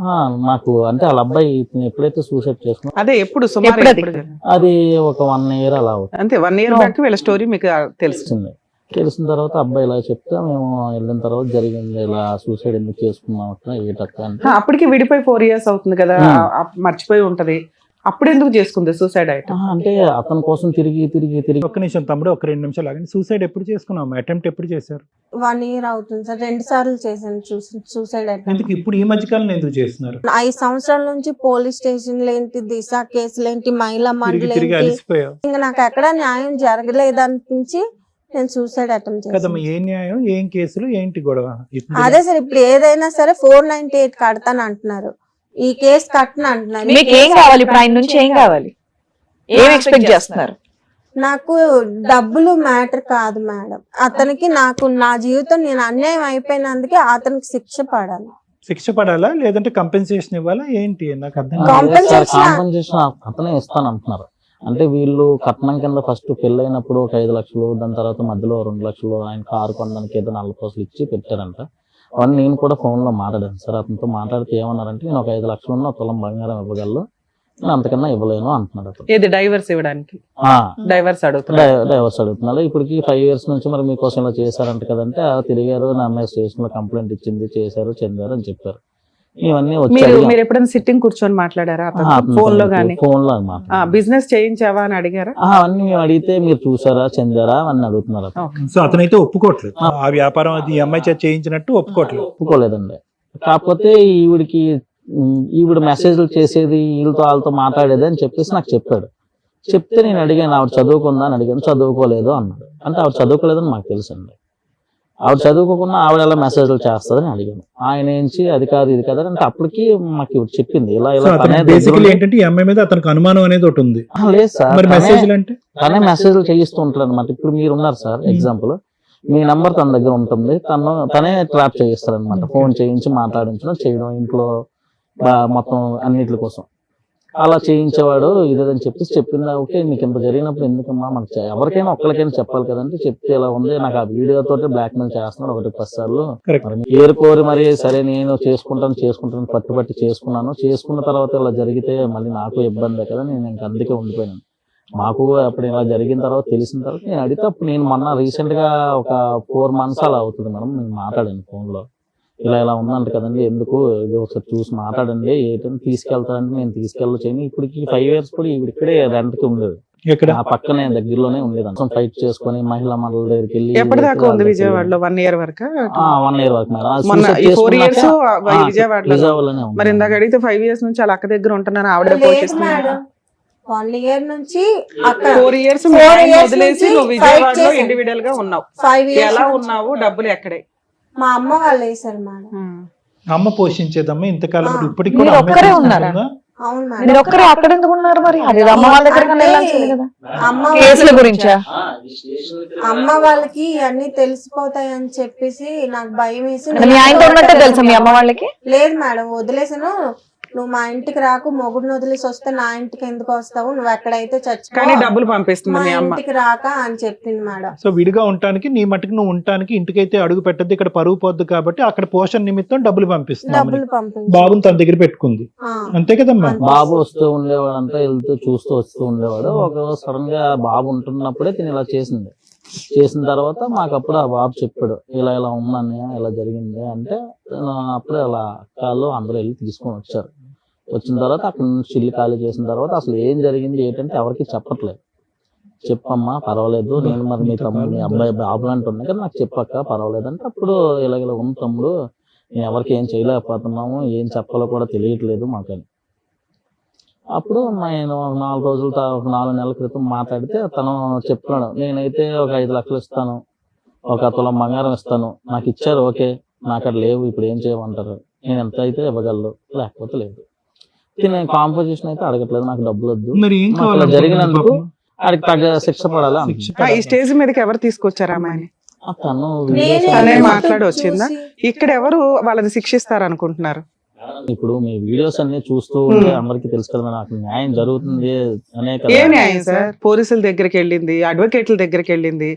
నాకు అంటే వాళ్ళ అబ్బాయి ఇతను ఎప్పుడైతే సూసైడ్ చేసుకున్నా అదే ఎప్పుడు సుమారు ఎప్పుడు అది? ఎప్పుడు జరిగింది? అది ఒక 1 year అలా అవుతుంది. అంతే 1 year బ్యాక్ వీళ్ళ స్టోరీ మీకు తెలిసింది. తెలిసింది. తెలిసిన తర్వాత అబ్బాయి ఇలా చెప్తే మేము వెళ్ళిన తర్వాత జరిగింది, ఇలా సూసైడ్ ఎందుకు చేసుకున్నాం అక్క ఏటక్క అంటే అప్పటికి విడిపోయి 4 years అవుతుంది కదా, మర్చిపోయి ఉంటది. అప్పుడు ఎందుకు చేసుకుంది సూసైడ్ ఐటమ్? అంటే అతని కోసం తిరిగి ఒక్క నిమిషం తమ్ముడు, ఒక 2 నిమిషాలు ఆగండి. సూసైడ్ ఎప్పుడు చేసుకున్నావు? అటెంప్ట్ ఎప్పుడు చేశారు? 1 year అవుతుంది సార్. 2 సార్లు చేశాను సూసైడ్ అటెంప్ట్. ఎందుకు ఇప్పుడు ఈ మధ్యకాలంలో ఎందుకు చేస్తున్నారు? 5 సంవత్సరాల నుంచి పోలీస్ స్టేషన్లు ఏంటి, దిశ కేసులు ఏంటి, మహిళా మండలి తిరిగి ఏంటి, అలసిపోయావు ఇంకా నాకు ఎక్కడ న్యాయం జరగలేదు అనిపించి నేను సూసైడ్ అటెంప్ట్ కదమ్మా. చేశాను. ఏం న్యాయం, ఏం కేసులు, ఏంటి గొడవ? ఇప్పుడు అదే సార్, ఇప్పుడు ఏదైనా సరే 498 కడతాను అంటున్నారు, ఈ కేసు కట్టను అంటున్నారు. మీకు ఏం కావాలి ఇప్పుడు? ఆయన నుంచి ఏం కావాలి? ఏం ఎక్స్పెక్ట్ చేస్తున్నారు? నాకు డబ్బులు మ్యాటర్ కాదు మేడం, అతనికి నాకు నా జీవితం నేను అన్యాయం అయిపోయినందుకే అతనికి శిక్ష పడాలి. శిక్ష పడాలా లేదంటే కంపెన్సేషన్ ఇవ్వాలా ఏంటి? నాకు అర్థం కాదు. Compensation- కాంపెన్సేషన్ అతనే ఇస్తాను అంటున్నారు. అంటే వీళ్ళు కట్నం కింద ఫస్ట్ పెళ్ళైనప్పుడు ఒక 5 లక్షలు, దాని తర్వాత మధ్యలో 2 లక్షలు ఆయన కారు కొనడానికి ఏదో 40,000 ఇచ్చి పెట్టారంట. అవన్నీ నేను కూడా ఫోన్ లో మాట్లాడాను సార్. అతనితో మాట్లాడితే ఏమన్నారంటే నేను ఒక 5 లక్షలు ఉన్న 1 తులం బంగారం ఇవ్వగలను, నేను అంతకన్నా ఇవ్వలేను అంటున్నాడు అతను. ఏది డైవర్స్ ఇవ్వడానికి? డైవర్స్ అడుగుతున్నారు. డైవర్స్ అడుగుతున్నారు. ఇప్పటికి 5 years నుంచి మరి మీకోసం ఇలా చేశారంట కదంటే తిరిగారు, నా అమ్మాయి స్టేషన్ లో కంప్లైంట్ ఇచ్చింది, చేశారు, చెందారు అని చెప్పారు. ఇవన్నీ మీరు ఎప్పుడైనా సిట్టింగ్ కూర్చొని మాట్లాడారా ఫోన్ లో గానీ? ఫోన్ లో బిజినెస్ చేయించావా అని అడిగారా? అవన్నీ మేము అడిగితే మీరు చూసారా, చెందారా అని అడుగుతున్నారు అతను. సో అతనైతే ఒప్పుకోవట్లేదు, ఆ వ్యాపారం అది ఈ అమ్మాయి చేత చేయించినట్టు ఒప్పుకోవట్లేదు. ఒప్పుకోలేదండి. కాకపోతే ఈవిడ మెసేజ్లు చేసేది వీళ్ళతో వాళ్ళతో మాట్లాడేది అని చెప్పేసి నాకు చెప్పాడు. చెప్తే నేను అడిగాను ఆవిడ చదువుకుందా అని అడిగాను. చదువుకోలేదు అన్నాడు. అంటే ఆవిడ చదువుకోలేదని మాకు తెలుసండి. ఆవిడ చదువుకోకుండా ఆవిడ ఎలా మెసేజ్లు చేస్తుందని అడిగాను. ఆయన ఏంచి అది కాదు ఇది కాదు అంటే అప్పటికి మాకు ఇవి చెప్పింది ఇలా ఇలా బేసికలీ ఏంటంటే ఈ అమ్మాయి మీద అతనికి అనుమానం అనేది ఒకటి ఉంది. లేదు సార్, మరి మెసేజ్లు అంటే తనే మెసేజ్లు చేయిస్తూ ఉంటాడు అనమాట. ఇప్పుడు మీరు ఉన్నారు సార్, ఎగ్జాంపుల్ మీ నంబర్ తన దగ్గర ఉంటుంది, తనే ట్రాప్ చేయిస్తాడు అనమాట. ఫోన్ చేయించి మాట్లాడించడం చేయడం ఇంట్లో మొత్తం అన్నిటి కోసం అలా చేయించేవాడు ఇదేదని చెప్పేసి చెప్పిందా. ఓకే నీకు ఇంత జరిగినప్పుడు ఎందుకమ్మా, మనకు ఎవరికైనా ఒక్కరికైనా చెప్పాలి కదంటే చెప్తే ఇలా ఉంది, నాకు ఆ వీడియోతో బ్లాక్ మెయిల్ చేస్తున్నాడు 1-10 సార్లు. ఏరుకోరి మరి సరే నేను చేసుకుంటాను పట్టుబట్టి చేసుకున్నాను. చేసుకున్న తర్వాత ఇలా జరిగితే మళ్ళీ నాకు ఇబ్బందే కదా, నేను ఇంక అందుకే ఉండిపోయాను. మాకు అప్పుడు ఇలా జరిగిన తర్వాత తెలిసిన తర్వాత నేను అడిగితే అప్పుడు నేను మొన్న రీసెంట్ గా ఒక 4 months అలా అవుతుంది మేడం, నేను మాట్లాడాను ఫోన్ లో. ఇలా ఉందంట కదండి, ఎందుకు ఇది ఒకసారి చూసి మాట్లాడండి, ఏంటంటే తీసుకెళ్తానంటే నేను తీసుకెళ్ళొచ్చాను. ఇప్పటికి 5 years కూడా ఇక్కడే రెంట్ కి ఉండేది, ఆ పక్కనే దగ్గరలోనే ఉండేది. అంతా ఫైట్ చేసుకుని మహిళా మండలి దగ్గరికి వెళ్ళి. ఎప్పటిదాకా ఉంది విజయవాడలో? 1 year వరకు. 1 year వరకు మేడం. మొన్న 4 years విజయవాడలో. మరి ఇందాక అడిగితే 5 years నుంచి వాళ్ళ అక్క దగ్గర ఉంటున్నాను, ఆవిడ పోషిస్తున్నారు. 1 year నుంచి 4 years వదిలేసి నువ్వు విజయవాడలో ఇండివిడువల్ గా ఉన్నావు. 5 years ఎలా ఉన్నావు? డబ్బులు ఎక్కడే? మా అమ్మ వాళ్ళు వేసారు మేడం. అమ్మ పోషించేదమ్మా ఇంతకాలం. ఇప్పటికి మీరు కూడా ఒక్కరే ఉన్నారా? అవును మీరు మేడం. ఒక్కరే అక్కడ ఎందుకు ఉన్నారు మరి? అది అమ్మ వాళ్ళ దగ్గర వెళ్ళాల్సింది కదా. అమ్మ కేసుల గురించా? అమ్మ వాళ్ళకి అన్ని తెలిసిపోతాయి అని చెప్పేసి నాకు భయం వేసి మీ ఆయనతో ఉన్నట్టే తెలుసా మీ అమ్మ వాళ్ళకి? లేదు మేడం, వదిలేసాను. నువ్వు మా ఇంటికి రాకు, మొగుడిని వదిలేసి వస్తే నా ఇంటికి ఎందుకు వస్తావు, నువ్వు ఎక్కడైతే కానీ చచ్చిపో, డబ్బులు పంపిస్తుంది మా మీ అమ్మ. ఇంటికి రాక అని చెప్పింది మేడం. సో విడిగా ఉండటానికి నీ మట్టుకు నువ్వు ఉండటానికి ఇంటికైతే అడుగు పెట్టద్దు, ఇక్కడ పరువు పోద్దు కాబట్టి అక్కడ పోషణ నిమిత్తం డబ్బులు పంపిస్తున్నావు. డబ్బులు పంపించి బాబుని తన దగ్గర పెట్టుకుంది, అంతే కదమ్మా? బాబు వస్తూ ఉండేవాడు అంతా, వెళ్తూ చూస్తూ వస్తూ ఉండేవాడు. ఒక సడన్ గా బాబు ఉంటున్నప్పుడే తిని ఇలా చేసింది. చేసిన తర్వాత మాకు అప్పుడు ఆ బాబు చెప్పాడు, ఇలా ఇలా ఉందని, ఇలా జరిగింది అంటే అప్పుడే అలా కాళ్ళు అందరూ వెళ్ళి తీసుకొని వచ్చారు. వచ్చిన తర్వాత అక్కడ నుంచి ఇల్లు ఖాళీ చేసిన తర్వాత అసలు ఏం జరిగింది ఏంటంటే ఎవరికి చెప్పట్లేదు. చెప్పమ్మా పర్వాలేదు, నేను మరి మీ తమ్ముడు మీ అబ్బాయి బాబులు అంటున్నాయి కదా, నాకు చెప్పక్క పర్వాలేదు అంటే అప్పుడు ఇలా ఉంది తమ్ముడు, నేను ఎవరికి ఏం చేయలేకపోతున్నాము, ఏం చెప్పాలో కూడా తెలియట్లేదు మాకని. అప్పుడు నేను 4 రోజుల 4 నెలల క్రితం మాట్లాడితే తను చెప్తున్నాడు, నేనైతే ఒక 5 లక్షలు ఇస్తాను, ఒక తులం బంగారం ఇస్తాను, నాకు ఇచ్చారు ఓకే, నాకు అక్కడ లేవు, ఇప్పుడు ఏం చేయమంటారు, నేను ఎంత అయితే ఇవ్వగలను, లేకపోతే లేదు. నేను కాంపోజిషన్ అయితే అడగట్లేదు, నాకు డబ్బులు వద్దు, మరి ఏం నాకు ఇలా కావాలి జరిగినందుకు వాడికి తగ్గ శిక్ష పడాలి శిక్ష అంటున్నాడు. ఈ స్టేజ్ మీదకి ఎవరు తీసుకొచ్చారు అమ్మాయిని? తను తనే వీడియోస్ మాట్లాడి వచ్చిందా? ఇక్కడ ఎవరు వాళ్ళని శిక్షిస్తారు అనుకుంటున్నారు? ఇప్పుడు మీ వీడియోస్ అన్ని చూస్తూ ఉంటే అందరికి తెలుసు కదా నాకు న్యాయం జరుగుతుంది అనే కదా. ఏ న్యాయం సార్? పోలీసుల దగ్గరికి వెళ్ళింది, అడ్వకేట్ల దగ్గరికి వెళ్ళింది,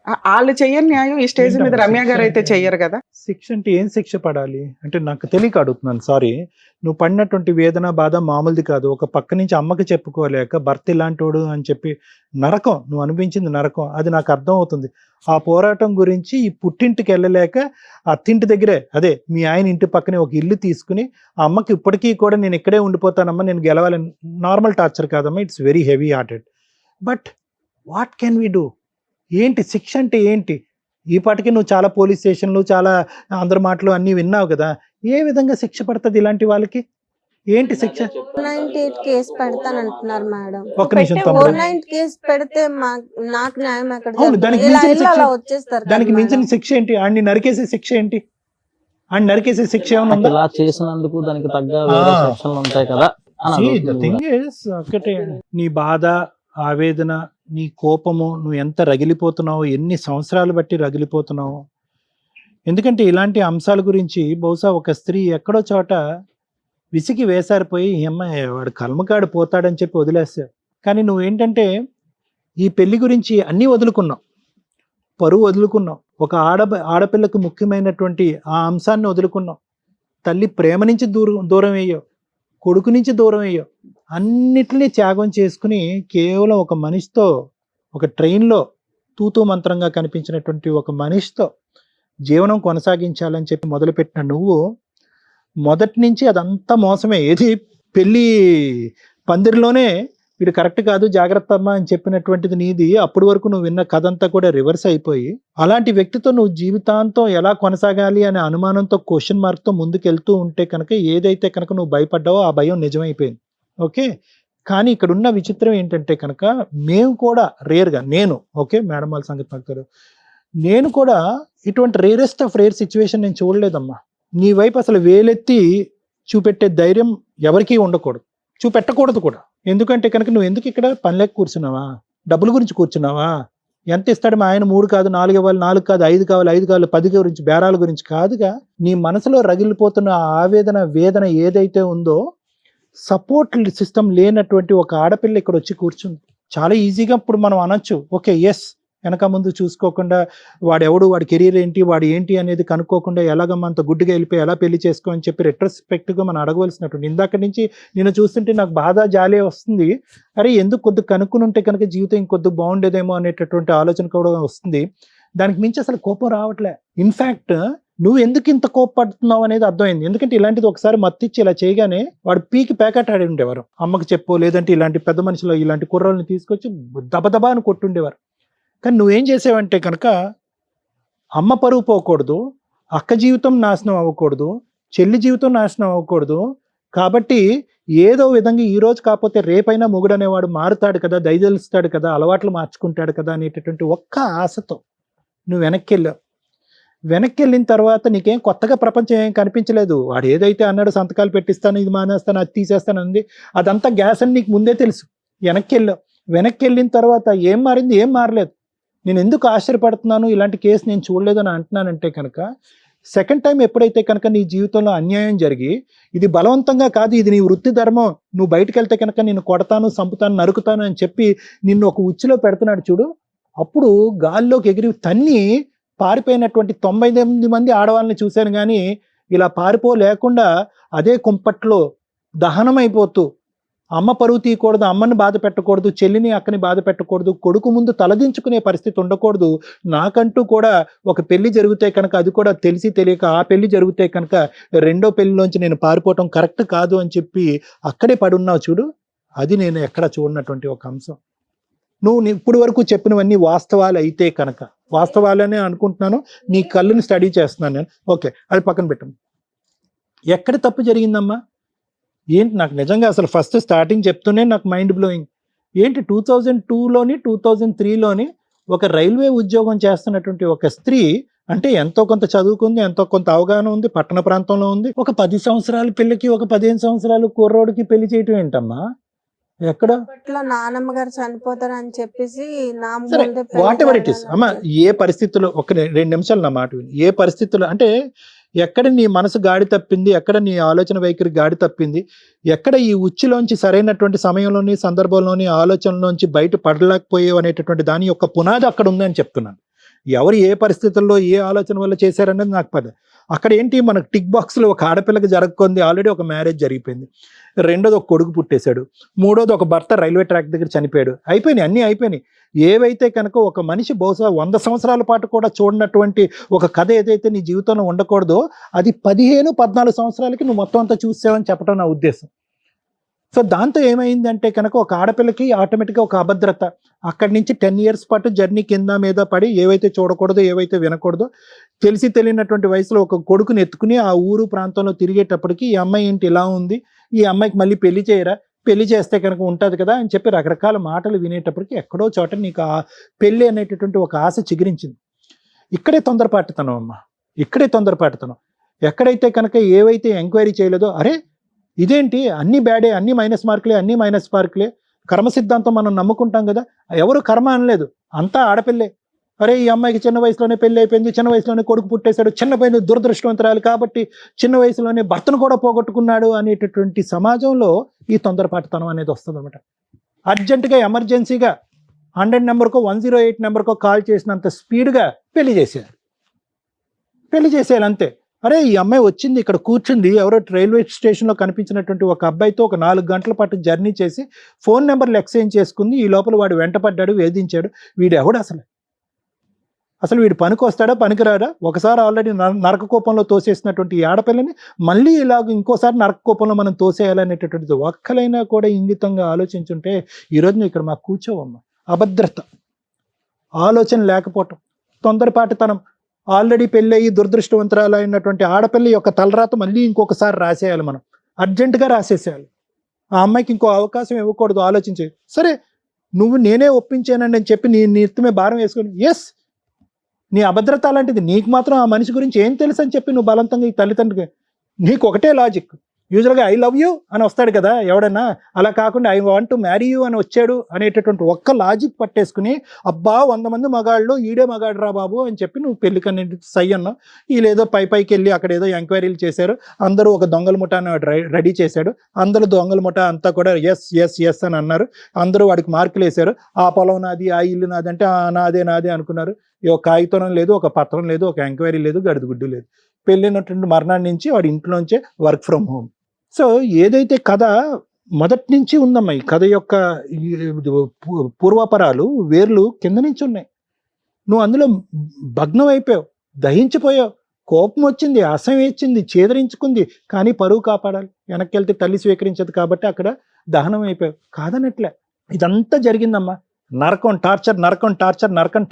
వాళ్ళు చెయ్యని న్యాయం ఈ స్టేజ్ మీద రమ్య గారు అయితే చెయ్యరు కదా. శిక్ష అంటే ఏం శిక్ష పడాలి అంటే నాకు తెలియక అడుగుతున్నాను, సారీ. నువ్వు పడినటువంటి వేదన బాధ మామూలుది కాదు. ఒక పక్క నుంచి అమ్మకి చెప్పుకోలేక భర్త ఇలాంటోడు అని చెప్పి నరకం, నువ్వు అనిపించింది నరకం, అది నాకు అర్థం అవుతుంది. ఆ పోరాటం గురించి ఈ పుట్టింటికి వెళ్ళలేక అత్తింటి దగ్గరే, అదే మీ ఆయన ఇంటి పక్కనే ఒక ఇల్లు తీసుకుని ఆ అమ్మకి ఇప్పటికీ కూడా నేను ఇక్కడే ఉండిపోతానమ్మా, నేను గెలవాలని, నార్మల్ టార్చర్ కాదమ్మా, it's very heavy hearted. But what can we do? ఏంటి శిక్ష అంటే ఏంటి? ఈ పాటికి నువ్వు చాలా పోలీస్ స్టేషన్లు, చాలా అందరి మాటలు అన్ని విన్నావు కదా, ఏ విధంగా శిక్ష పడుతుంది ఇలాంటి వాళ్ళకి? ఏంటి శిక్ష? 498 కేసు పెడతానంటున్నారు మేడం. ఒక్క నిమిషం తమ్ముడు. 498 కేసు పెడితే నాకు న్యాయం ఎక్కడ అవును, దానికి జరుగుతుంది? ఇలా మించిన ఇల్లు శిక్ష, అలా వచ్చేస్తారు కదా దానికి మించిన మేడం. శిక్ష ఏంటి? ఆడిని నరికేసే శిక్ష ఏంటి? ఆడిని నరికేసే శిక్ష ఏమైనా ఉందా? ఇలా చేసినందుకు దానికి తగ్గ వేరే సెక్షన్లు ఉంటాయి కదా అని See, the అడుగుతుంది thing కూడా. is, ఒకటే, నీ బాధ, ఆవేదన, నీ కోపము, నువ్వు ఎంత రగిలిపోతున్నావు, ఎన్ని సంవత్సరాలు బట్టి రగిలిపోతున్నావు. ఎందుకంటే ఇలాంటి అంశాల గురించి బహుశా ఒక స్త్రీ ఎక్కడో చోట విసిగి వేసారిపోయి అమ్మాయి వాడు కల్మకాడు పోతాడని చెప్పి వదిలేస్తాడు. కానీ నువ్వేంటంటే ఈ పెళ్లి గురించి అన్నీ వదులుకున్నావు, పరువు వదులుకున్నావు, ఒక ఆడపిల్లకు ముఖ్యమైనటువంటి ఆ అంశాన్ని వదులుకున్నావు, తల్లి ప్రేమ నుంచి దూరం అయ్యావు, కొడుకు నుంచి దూరం అయ్యావు, అన్నిటినీ త్యాగం చేసుకుని కేవలం ఒక మనిషితో, ఒక ట్రైన్లో తూతూ మంత్రంగా కనిపించినటువంటి ఒక మనిషితో జీవనం కొనసాగించాలని చెప్పి మొదలుపెట్టిన నువ్వు మొదటి నుంచి అదంతా మోసమే. ఏది పెళ్ళి పందిరిలోనే వీడు కరెక్ట్ కాదు జాగ్రత్త అమ్మా అని చెప్పినటువంటిది నీది. అప్పటి వరకు నువ్వు విన్న కథ అంతా కూడా రివర్స్ అయిపోయి అలాంటి వ్యక్తితో నువ్వు జీవితాంతం ఎలా కొనసాగాలి అనే అనుమానంతో, క్వశ్చన్ మార్క్తో ముందుకెళ్తూ ఉంటే కనుక ఏదైతే కనుక నువ్వు భయపడ్డావో ఆ భయం నిజమైపోయింది. ఓకే, కానీ ఇక్కడ ఉన్న విచిత్రం ఏంటంటే కనుక మేము కూడా రేర్గా, నేను ఓకే మేడం వాళ్ళ సంగతి నాకు తెలియదు, నేను కూడా ఇటువంటి రేరెస్ట్ ఆఫ్ రేర్ సిచ్యువేషన్ నేను చూడలేదమ్మా. నీ వైపు అసలు వేలెత్తి చూపెట్టే ధైర్యం ఎవరికీ ఉండకూడదు, చూపెట్టకూడదు కూడా. ఎందుకంటే కనుక నువ్వు ఎందుకు ఇక్కడ పని లేక కూర్చున్నావా? డబ్బుల గురించి కూర్చున్నావా? ఎంత ఇస్తాడు మా ఆయన? 3 కాదు 4 ఇవ్వాలి, 4 కాదు 5 కావాలి, 5 కావాలి, 10 గురించి బేరాల గురించి కాదుగా. నీ మనసులో రగిలిపోతున్న ఆవేదన, వేదన ఏదైతే ఉందో, సపోర్ట్ సిస్టమ్ లేనటువంటి ఒక ఆడపిల్ల ఇక్కడ వచ్చి కూర్చుంది. చాలా ఈజీగా ఇప్పుడు మనం అనొచ్చు, ఓకే ఎస్, వెనక ముందు చూసుకోకుండా వాడెవడు, వాడి కెరీర్ ఏంటి, వాడు ఏంటి అనేది కనుక్కోకుండా ఎలాగమ్మా అంత గుడ్డిగా వెళ్ళిపోయి ఎలా పెళ్లి చేసుకో అని చెప్పి రెట్రోస్పెక్ట్గా మనం అడగవలసినటువంటి. ఇందాక నుంచి నేను చూస్తుంటే నాకు బాధ జాలే వస్తుంది. అరే ఎందుకు కొద్దిగా కనుక్కుని ఉంటే కనుక జీవితం ఇంకొద్దిగా బాగుండేదేమో అనేటటువంటి ఆలోచన కూడా వస్తుంది. దానికి మించి అసలు కోపం రావట్లే. ఇన్ఫ్యాక్ట్ నువ్వు ఎందుకు ఇంత కోపపడుతున్నావు అనేది అర్థమైంది. ఎందుకంటే ఇలాంటిది ఒకసారి మత్తిచ్చి ఇలా చేయగానే వాడు పీకి ప్యాకెట్ ఆడి ఉండేవారు. అమ్మకి చెప్పో, లేదంటే ఇలాంటి పెద్ద మనుషులు ఇలాంటి కుర్రోళ్ళని తీసుకొచ్చి దబదబా అని కొట్టుండేవారు. కానీ నువ్వేం చేసావంటే కనుక అమ్మ పరువు పోకూడదు, అక్క జీవితం నాశనం అవ్వకూడదు, చెల్లి జీవితం నాశనం అవ్వకూడదు, కాబట్టి ఏదో విధంగా ఈ రోజు కాకపోతే రేపైనా మొగుడు అనేవాడు మారుతాడు కదా, దయదలుస్తాడు కదా, అలవాట్లు మార్చుకుంటాడు కదా అనేటటువంటి ఒక్క ఆశతో నువ్వు వెనక్కి వెళ్ళావు. వెనక్కి వెళ్ళిన తర్వాత నీకేం కొత్తగా ప్రపంచం ఏం కనిపించలేదు. వాడు ఏదైతే అన్నాడు, సంతకాలు పెట్టిస్తాను, ఇది మానేస్తాను, అది తీసేస్తాను అంది, అదంతా గ్యాస్ అని నీకు ముందే తెలుసు. వెనక్కి వెళ్ళావు. వెనక్కి వెళ్ళిన తర్వాత ఏం మారింది? ఏం మారలేదు. నేను ఎందుకు ఆశ్చర్యపడుతున్నాను, ఇలాంటి కేసు నేను చూడలేదని అంటున్నానంటే కనుక సెకండ్ టైం ఎప్పుడైతే కనుక నీ జీవితంలో అన్యాయం జరిగి, ఇది బలవంతంగా కాదు, ఇది నీ వృత్తి ధర్మం, నువ్వు బయటకు వెళ్తే కనుక నిన్ను కొడతాను, చంపుతాను, నరుకుతాను అని చెప్పి నిన్ను ఒక ఉచ్చులో పెడుతున్నాడు చూడు, అప్పుడు గాల్లోకి ఎగిరి తన్ని పారిపోయినటువంటి 98 మంది ఆడవాళ్ళని చూశాను. కానీ ఇలా పారిపోలేకుండా అదే కుంపట్లో దహనమైపోతూ, అమ్మ పరువు తీయకూడదు, అమ్మని బాధ పెట్టకూడదు, చెల్లిని అక్కని బాధ పెట్టకూడదు, కొడుకు ముందు తలదించుకునే పరిస్థితి ఉండకూడదు, నాకంటూ కూడా ఒక పెళ్లి జరిగితే కనుక అది కూడా తెలిసి తెలియక ఆ పెళ్లి జరిగితే కనుక రెండో పెళ్లిలోంచి నేను పారిపోవటం కరెక్ట్ కాదు అని చెప్పి అక్కడే పడున్నావు చూడు, అది నేను ఎక్కడ చూడనటువంటి ఒక అంశం. నువ్వు ఇప్పుడు వరకు చెప్పినవన్నీ వాస్తవాలు అయితే కనుక, వాస్తవాలనే అనుకుంటున్నాను, నీ కళ్ళుని స్టడీ చేస్తున్నాను నేను, ఓకే అది పక్కన పెట్టండి. ఎక్కడ తప్పు జరిగిందమ్మా ఏంటి? నాకు నిజంగా అసలు ఫస్ట్ స్టార్టింగ్ చెప్తూనే నాకు మైండ్ బ్లోయింగ్. ఏంటి 2002లోని 2003లోని ఒక రైల్వే ఉద్యోగం చేస్తున్నటువంటి ఒక స్త్రీ, అంటే ఎంతో కొంత చదువుకుంది, ఎంతో కొంత అవగాహన ఉంది, పట్టణ ప్రాంతంలో ఉంది, ఒక 10 సంవత్సరాల పిల్లకి, ఒక 15 సంవత్సరాల కుర్రోడికి పెళ్లి చేయటం ఏంటమ్మా? ఎక్కడ? అప్పట్లో నానమ్మ గారు చనిపోతారు అని చెప్పేసి నా సరే, ముందే వాట్ ఎవర్ ఇట్ ఇస్ అమ్మ, ఏ పరిస్థితుల్లో, ఒక 2 నిమిషాలు నా మాట విని, ఏ పరిస్థితుల్లో అంటే ఎక్కడ నీ మనసు గాడి తప్పింది, ఎక్కడ నీ ఆలోచన వైఖరి గాడి తప్పింది, ఎక్కడ ఈ ఉచ్చులోంచి సరైనటువంటి సమయంలోని సందర్భంలోని ఆలోచనలోంచి బయట పడలేకపోయేవి అనేటటువంటి దాని యొక్క పునాది అక్కడ ఉందని చెప్తున్నాను. ఎవరు ఏ పరిస్థితుల్లో ఏ ఆలోచన వల్ల చేశారనేది నాకు పద. అక్కడ ఏంటి, మనకు టిక్ బాక్స్లో ఒక ఆడపిల్లకి జరగకుంది, ఆల్రెడీ ఒక మ్యారేజ్ జరిగిపోయింది, రెండోది ఒక కొడుకు పుట్టేశాడు, మూడోది ఒక భర్త రైల్వే ట్రాక్ దగ్గర చనిపోయాడు, అయిపోయినాయి, అన్నీ అయిపోయినాయి. ఏవైతే కనుక ఒక మనిషి బహుశా 100 సంవత్సరాల పాటు కూడా చూడనటువంటి ఒక కథ ఏదైతే నీ జీవితంలో ఉండకూడదో, అది 15-14 సంవత్సరాలకి నువ్వు మొత్తం అంతా చూసావని చెప్పడం నా ఉద్దేశం. సో దాంతో ఏమైందంటే కనుక ఒక ఆడపిల్లకి ఆటోమేటిక్గా ఒక అభద్రత, అక్కడి నుంచి 10 years పాటు జర్నీ కింద మీద పడి ఏవైతే చూడకూడదో, ఏవైతే వినకూడదో తెలిసి తెలియనటువంటి వయసులో ఒక కొడుకుని ఎత్తుకుని ఆ ఊరు ప్రాంతంలో తిరిగేటప్పటికి ఈ అమ్మాయి ఏంటి ఇలా ఉంది, ఈ అమ్మాయికి మళ్ళీ పెళ్లి చేయరా, పెళ్లి చేస్తే కనుక ఉంటుంది కదా అని చెప్పి రకరకాల మాటలు వినేటప్పటికి ఎక్కడో చోట నీకు ఆ పెళ్లి అనేటటువంటి ఒక ఆశ చిగురించింది. ఇక్కడే తొందరపాటుతనం అమ్మా, ఇక్కడే తొందరపాటుతనం. ఎక్కడైతే కనుక ఏవైతే ఎంక్వైరీ చేయలేదో, అరే ఇదేంటి అన్ని బ్యాడే, అన్ని మైనస్ మార్కులే, కర్మ సిద్ధాంతం మనం నమ్ముకుంటాం కదా, ఎవరు కర్మ అనలేదు, అంతా ఆడపిల్లే. అరే ఈ అమ్మాయికి చిన్న వయసులోనే పెళ్లి అయిపోయింది, చిన్న వయసులోనే కొడుకు పుట్టేశాడు, చిన్న పైన దురదృష్టవంతరాలు కాబట్టి చిన్న వయసులోనే భర్తను కూడా పోగొట్టుకున్నాడు అనేటటువంటి సమాజంలో ఈ తొందరపాటుతనం అనేది వస్తుంది అనమాట. అర్జెంటుగా ఎమర్జెన్సీగా 100 నెంబర్కో 108 నెంబర్కో కాల్ చేసినంత స్పీడ్గా పెళ్లి చేసేయాలి అంతే. అరే ఈ అమ్మాయి వచ్చింది, ఇక్కడ కూర్చుంది, ఎవరో రైల్వే స్టేషన్లో కనిపించినటువంటి ఒక అబ్బాయితో ఒక 4 గంటల పాటు జర్నీ చేసి ఫోన్ నెంబర్లు ఎక్స్చేంజ్ చేసుకుంది, ఈ లోపల వాడు వెంటపడ్డాడు, వేధించాడు. వీడు ఎవడు అసలు వీడు పనికి వస్తాడా, పనికిరాడా? ఒకసారి ఆల్రెడీ నరక కోపంలో తోసేసినటువంటి ఈ ఆడపిల్లని మళ్ళీ ఇలాగ ఇంకోసారి నరక కోపంలో మనం తోసేయాలనేటటువంటిది ఒక్కలైనా కూడా ఇంగితంగా ఆలోచించుంటే ఈరోజు నువ్వు ఇక్కడ మాకు కూర్చోవమ్మా. అభద్రత, ఆలోచన లేకపోవటం, తొందరపాటుతనం, ఆల్రెడీ పెళ్ళయి దురదృష్టవంతరాలు అయినటువంటి ఆడపిల్ల యొక్క తలరాత మళ్ళీ ఇంకొకసారి రాసేయాలి, మనం అర్జెంటుగా రాసేసేయాలి. ఆ అమ్మాయికి ఇంకో అవకాశం ఇవ్వకూడదు, ఆలోచించే. సరే నువ్వు నేనే ఒప్పించానండి అని చెప్పి నీ నెత్తిమే భారం వేసుకొని, ఎస్ నీ అభద్రత అలాంటిది, నీకు మాత్రం ఆ మనిషి గురించి ఏం తెలుసు అని చెప్పి నువ్వు బలవంతంగా ఈ తల్లిదండ్రులకి, నీకు ఒకటే లాజిక్, యూజువల్గా ఐ లవ్ యూ అని వస్తాడు కదా ఎవడన్నా, అలా కాకుండా I want to marry you అని వచ్చాడు అనేటటువంటి ఒక్క లాజిక్ పట్టేసుకుని, అబ్బా 100 మంది మగాళ్ళు ఈడే మగాడు రా బాబు అని చెప్పి నువ్వు పెళ్లికన్నీ సై అన్నావు. వీళ్ళేదో పైకి వెళ్ళి అక్కడ ఏదో ఎంక్వైరీలు చేశారు, అందరూ ఒక దొంగల ముఠాను రెడీ చేశాడు, అందరూ దొంగల ముఠా అంతా కూడా ఎస్ అని అన్నారు, అందరూ వాడికి మార్కులు వేశారు, ఆ పొలం నాది, ఆ ఇల్లు నాది అంటే నాదే అనుకున్నారు. ఒక కాగితం లేదు, ఒక పత్రం లేదు, ఒక ఎంక్వైరీ లేదు, గడిదిగుడ్డు లేదు. పెళ్ళినటువంటి మర్నాడు నుంచి వాడి ఇంట్లోంచే వర్క్ ఫ్రమ్ హోమ్. సో ఏదైతే కథ మొదటి నుంచి ఉందమ్మా, ఈ కథ యొక్క పూర్వపరాలు వేర్లు కింద నుంచి ఉన్నాయి. నువ్వు అందులో భగ్నం అయిపోయావు, దహించిపోయావు, కోపం వచ్చింది, అసహ్యం వేచింది, చేదరించుకుంది, కానీ పరువు కాపాడాలి, వెనక్కి వెళ్తే తల్లి స్వీకరించదు కాబట్టి అక్కడ దహనం అయిపోయావు. కాదనట్లే, ఇదంతా జరిగిందమ్మా. నరకం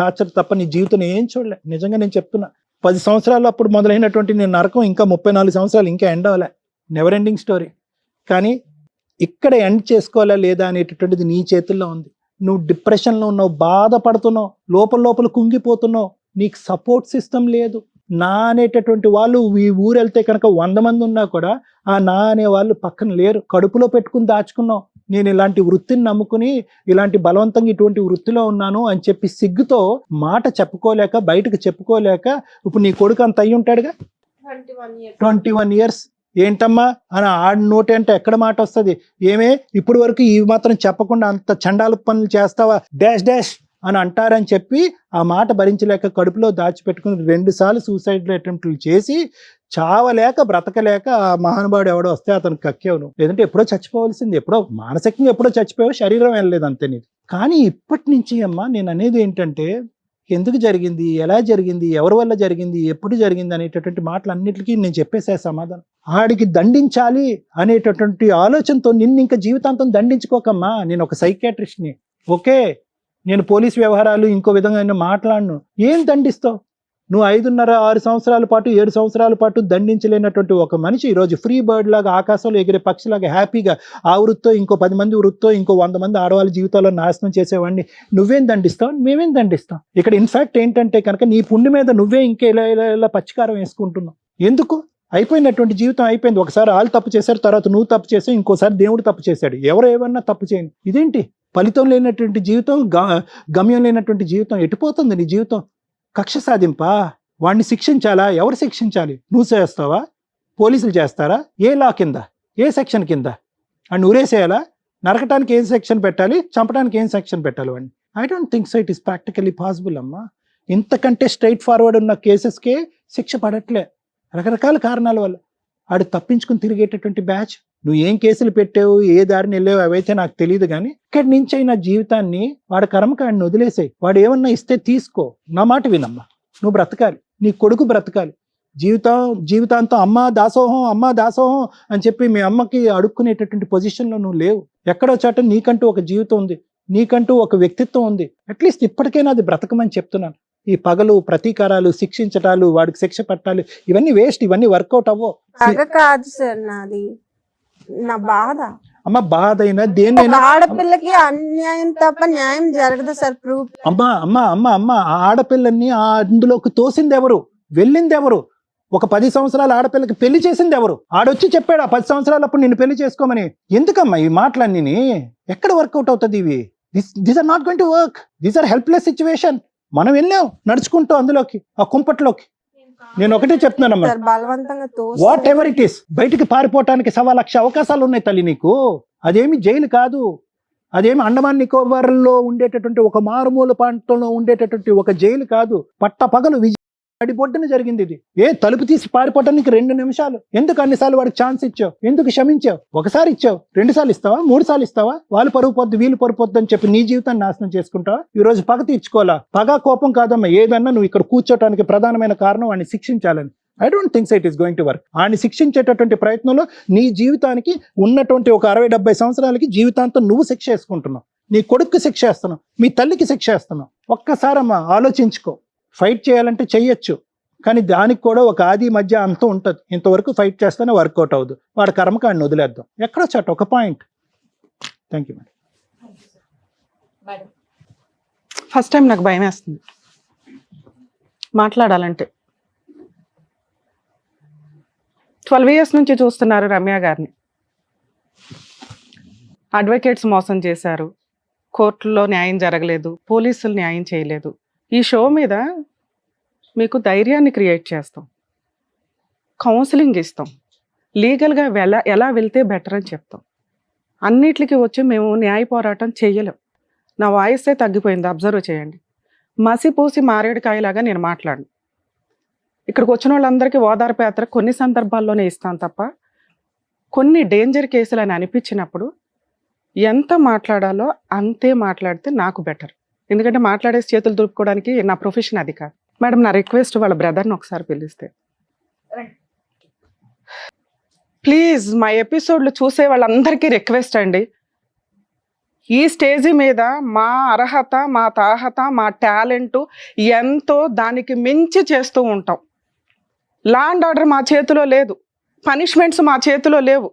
టార్చర్ తప్ప నీ జీవితం ఏం చూడలే. నిజంగా నేను చెప్తున్నా, 10 సంవత్సరాలు అప్పుడు మొదలైనటువంటి నేను నరకం ఇంకా 34 సంవత్సరాలు ఇంకా ఎండ్ అవ్వలే, నెవర్ ఎండింగ్ స్టోరీ. కానీ ఇక్కడ ఎండ్ చేసుకోవాలా లేదా అనేటటువంటిది నీ చేతుల్లో ఉంది. నువ్వు డిప్రెషన్లో ఉన్నావు, బాధపడుతున్నావు, లోపల కుంగిపోతున్నావు, నీకు సపోర్ట్ సిస్టమ్ లేదు. నా అనేటటువంటి వాళ్ళు ఈ ఊరు వెళ్తే కనుక 100 మంది ఉన్నా కూడా ఆ నా అనే వాళ్ళు పక్కన లేరు. కడుపులో పెట్టుకుని దాచుకున్నావు. నేను ఇలాంటి వృత్తిని నమ్ముకుని ఇలాంటి బలవంతంగా ఇటువంటి వృత్తిలో ఉన్నాను అని చెప్పి సిగ్గుతో మాట చెప్పుకోలేక, బయటకు చెప్పుకోలేక, ఇప్పుడు నీ కొడుకు అంత అయ్యి ఉంటాడుగా, 21 years ఏంటమ్మా అని ఆడి నోటి అంటే ఎక్కడ మాట వస్తుంది? ఏమే ఇప్పుడు వరకు ఈ మాత్రం చెప్పకుండా అంత చండాల పనులు చేస్తావా డాష్ డాష్ అని అంటారని చెప్పి ఆ మాట భరించలేక కడుపులో దాచిపెట్టుకుని 2 సార్లు సూసైడ్ అటెంప్ట్లు చేసి చావలేక బ్రతకలేక ఆ మహానుభావుడు ఎవడో వస్తే అతను కక్కేవు నువ్వు. లేదంటే ఎప్పుడో చచ్చిపోవాల్సింది, ఎప్పుడో మానసికంగా ఎప్పుడో చచ్చిపోయావు, శరీరం వెళ్ళలేదు అంతే నీది. కానీ ఇప్పటి నుంచి అమ్మా నేను అనేది ఏంటంటే ఎందుకు జరిగింది, ఎలా జరిగింది, ఎవరి వల్ల జరిగింది, ఎప్పుడు జరిగింది అనేటటువంటి మాటలన్నిటికీ నేను చెప్పేసే సమాధానం. ఆడికి దండించాలి అనేటటువంటి ఆలోచనతో నిన్ను ఇంకా జీవితాంతం దండించుకోకమ్మా. నేను ఒక సైకియాట్రిస్ట్ని, ఓకే, నేను పోలీస్ వ్యవహారాలు ఇంకో విధంగా నేను మాట్లాడను. ఏం దండిస్తావు నువ్వు? 5.5-6 సంవత్సరాల పాటు 7 సంవత్సరాల పాటు దండించలేనటువంటి ఒక మనిషి ఈరోజు ఫ్రీ బర్డ్ లాగా ఆకాశంలో ఎగిరే పక్షిలాగా హ్యాపీగా ఆ వృత్తో ఇంకో 10 మంది వృత్తో ఇంకో 100 మంది ఆడవాళ్ళ జీవితాల్లో నాశనం చేసేవాడిని నువ్వేం దండిస్తావు? మేమేం దండిస్తాం? ఇక్కడ ఇన్ఫాక్ట్ ఏంటంటే కనుక నీ పుండి మీద నువ్వే ఇంకా ఇలా పచ్చికారం వేసుకుంటున్నావు. ఎందుకు? అయిపోయినటువంటి జీవితం అయిపోయింది. ఒకసారి వాళ్ళు తప్పు చేశారు, తర్వాత నువ్వు తప్పు చేసావు, ఇంకోసారి దేవుడు తప్పు చేశాడు. ఎవరు ఏమన్నా తప్పు చేయండి. ఇదేంటి ఫలితం లేనటువంటి జీవితం, గమ్యం లేనటువంటి జీవితం? ఎటుపోతుంది నీ జీవితం? కక్ష సాధింపా? వాడిని శిక్షించాలా? ఎవరు శిక్షించాలి? నువ్వు చేస్తావా? పోలీసులు చేస్తారా? ఏ లా కింద, ఏ సెక్షన్ కింద? అండ్ ఊరేసేయాలా? నరకటానికి ఏం సెక్షన్ పెట్టాలి, చంపడానికి ఏం సెక్షన్ పెట్టాలి వాడిని? I don't think so it is practically possible అమ్మా. ఇంతకంటే స్ట్రైట్ ఫార్వర్డ్ ఉన్న కేసెస్కే శిక్ష పడట్లే రకరకాల కారణాల వల్ల. ఆడు తప్పించుకుని తిరిగేటటువంటి బ్యాచ్. నువ్వు ఏం కేసులు పెట్టావు, ఏ దారిని వెళ్ళావు అవైతే నాకు తెలియదు, కానీ ఇక్కడి నుంచి అయినా జీవితాన్ని వాడి కర్మకాడిని వదిలేసాయి. వాడు ఏమన్నా ఇస్తే తీసుకో, నా మాట వినమ్మా. నువ్వు బ్రతకాలి, నీ కొడుకు బ్రతకాలి. జీవితాంతం అమ్మా దాసోహం అని చెప్పి మీ అమ్మకి అడుక్కునేటటువంటి పొజిషన్లో నువ్వు లేవు. ఎక్కడో చాట నీకంటూ ఒక జీవితం ఉంది, నీకంటూ ఒక వ్యక్తిత్వం ఉంది. అట్లీస్ట్ ఇప్పటికైనా అది బ్రతకమని చెప్తున్నాను. ఈ పగలు, ప్రతీకారాలు, శిక్షించటాలు, వాడికి శిక్ష పట్టాలి, ఇవన్నీ వేస్ట్, ఇవన్నీ వర్కౌట్ అవ్వో. కాదు సార్, నాది నా బాధ. అమ్మ బాధ అయినా దేన్నైనా, ఆడపిల్లకి అన్యాయం తప్ప న్యాయం జరగదు సార్. ప్రూఫ్ అమ్మ ఆడపిల్లల్ని అందులోకి తోసింది ఎవరు, వెళ్ళింది ఎవరు? ఒక 10 సంవత్సరాల ఆడపిల్లకి పెళ్లి చేసింది ఎవరు? ఆడొచ్చి చెప్పాడు ఆ 10 సంవత్సరాలప్పుడు నిన్ను పెళ్లి చేసుకోమని. ఎందుకమ్మా ఈ మాటలన్నీ? ఎక్కడ వర్కౌట్ అవుతుంది ఇవి? These are not going to work. These are helpless situation. మనం వెళ్ళాం నడుచుకుంటూ అందులోకి, ఆ కుంపట్లోకి. నేను ఒకటే చెప్తున్నానమ్మా, బలవంతంగా వాట్ ఎవర్ ఇట్ ఈస్, బయటికి పారిపోవటానికి 1,00,000 అవకాశాలు ఉన్నాయి తల్లి నీకు. అదేమి జైలు కాదు, అదేమి అండమాన్ నికోబార్లో ఉండేటటువంటి ఒక మారుమూల ప్రాంతంలో ఉండేటటువంటి ఒక జైలు కాదు. పట్టపగలు అడిబొడ్డున జరిగింది ఇది. తలుపు తీసి పారిపోవటానికి 2 నిమిషాలు. ఎందుకు అన్నిసార్లు వాడికి ఛాన్స్ ఇచ్చావు? ఎందుకు క్షమించావు? ఒకసారి ఇచ్చావు, 2 సార్లు ఇస్తావా, 3 సార్లు ఇస్తావా? వాళ్ళు పరుగు పొద్దు, వీళ్ళు పరుగు పొద్దు అని చెప్పి నీ జీవితాన్ని నాశనం చేసుకుంటావా? ఈ రోజు పగ తీర్చుకోవాలా? పగ కోపం కాదమ్మా. ఏదన్నా నువ్వు ఇక్కడ కూర్చోటానికి ప్రధానమైన కారణం వాడిని శిక్షించాలని. I don't think so it is going to work. వాడిని శిక్షించేటటువంటి ప్రయత్నంలో నీ జీవితానికి ఉన్నటువంటి ఒక 60-70 సంవత్సరాలకి జీవితాంతం నువ్వు శిక్ష వేసుకుంటున్నావు. నీ కొడుక్కి శిక్ష వేస్తున్నావు, మీ తల్లికి శిక్ష వేస్తున్నావు. ఒక్కసారమ్మా ఆలోచించుకో. ఫైట్ చేయాలంటే చెయ్యొచ్చు, కానీ దానికి కూడా ఒక ఆది మధ్య అంతం ఉంటుంది. ఇంతవరకు ఫైట్ చేస్తేనే వర్కౌట్ అవ్వదు. వాడి కర్మకాడిని వదిలేద్దాం. ఎక్కడో చాట ఒక point. Thank you madam. First time నాకు భయం వేస్తుంది మాట్లాడాలంటే. 12 years నుంచి చూస్తున్నారు రమ్య గారిని. అడ్వకేట్స్ మోసం చేశారు, కోర్టులో న్యాయం జరగలేదు, పోలీసులు న్యాయం చేయలేదు. ఈ షో మీద మీకు ధైర్యాన్ని క్రియేట్ చేస్తాం, కౌన్సిలింగ్ ఇస్తాం, లీగల్గా ఎలా వెళ్తే బెటర్ అని చెప్తాం. అన్నిటికీ వచ్చి మేము న్యాయ పోరాటం చేయలేం. నా వాయిసే తగ్గిపోయింది, అబ్జర్వ్ చేయండి. మసిపూసి మారేడుకాయలాగా నేను మాట్లాడను. ఇక్కడికి వచ్చిన వాళ్ళందరికీ ఓదార్పు యాత్ర కొన్ని సందర్భాల్లోనే ఇస్తాను తప్ప, కొన్ని డేంజర్ కేసులు అని అనిపించినప్పుడు ఎంత మాట్లాడాలో అంతే మాట్లాడితే నాకు బెటర్. ఎందుకంటే మాట్లాడేసి చేతులు దులుపుకోవడానికి నా ప్రొఫెషన్ అది కాదు. మేడం, నా రిక్వెస్ట్ వాళ్ళ బ్రదర్ని ఒకసారి పిలిస్తే ప్లీజ్. మా ఎపిసోడ్లు చూసే వాళ్ళందరికీ రిక్వెస్ట్ అండి, ఈ స్టేజీ మీద మా అర్హత, మా తాహత, మా టాలెంట్ ఎంతో దానికి మించి చేస్తూ ఉంటాం. లా అండ్ ఆర్డర్ మా చేతిలో లేదు, పనిష్మెంట్స్ మా చేతిలో లేవు.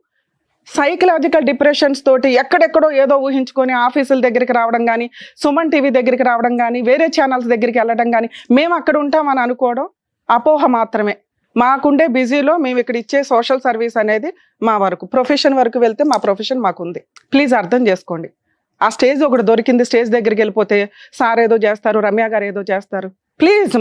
సైకలాజికల్ డిప్రెషన్స్ తోటి ఎక్కడెక్కడో ఏదో ఊహించుకొని ఆఫీసుల దగ్గరికి రావడం కానీ, సుమన్ టీవీ దగ్గరికి రావడం కానీ, వేరే ఛానల్స్ దగ్గరికి వెళ్ళడం కానీ, మేము అక్కడ ఉంటామని అనుకోవడం అపోహ మాత్రమే. మాకుండే బిజీలో మేము ఇక్కడ ఇచ్చే సోషల్ సర్వీస్ అనేది మా వరకు. ప్రొఫెషన్ వరకు వెళ్తే మా ప్రొఫెషన్ మాకుంది. ప్లీజ్ అర్థం చేసుకోండి. ఆ స్టేజ్ ఒకటి దొరికింది, స్టేజ్ దగ్గరికి వెళ్ళిపోతే సార్ ఏదో చేస్తారు, రమ్య గారు ఏదో చేస్తారు. ప్లీజ్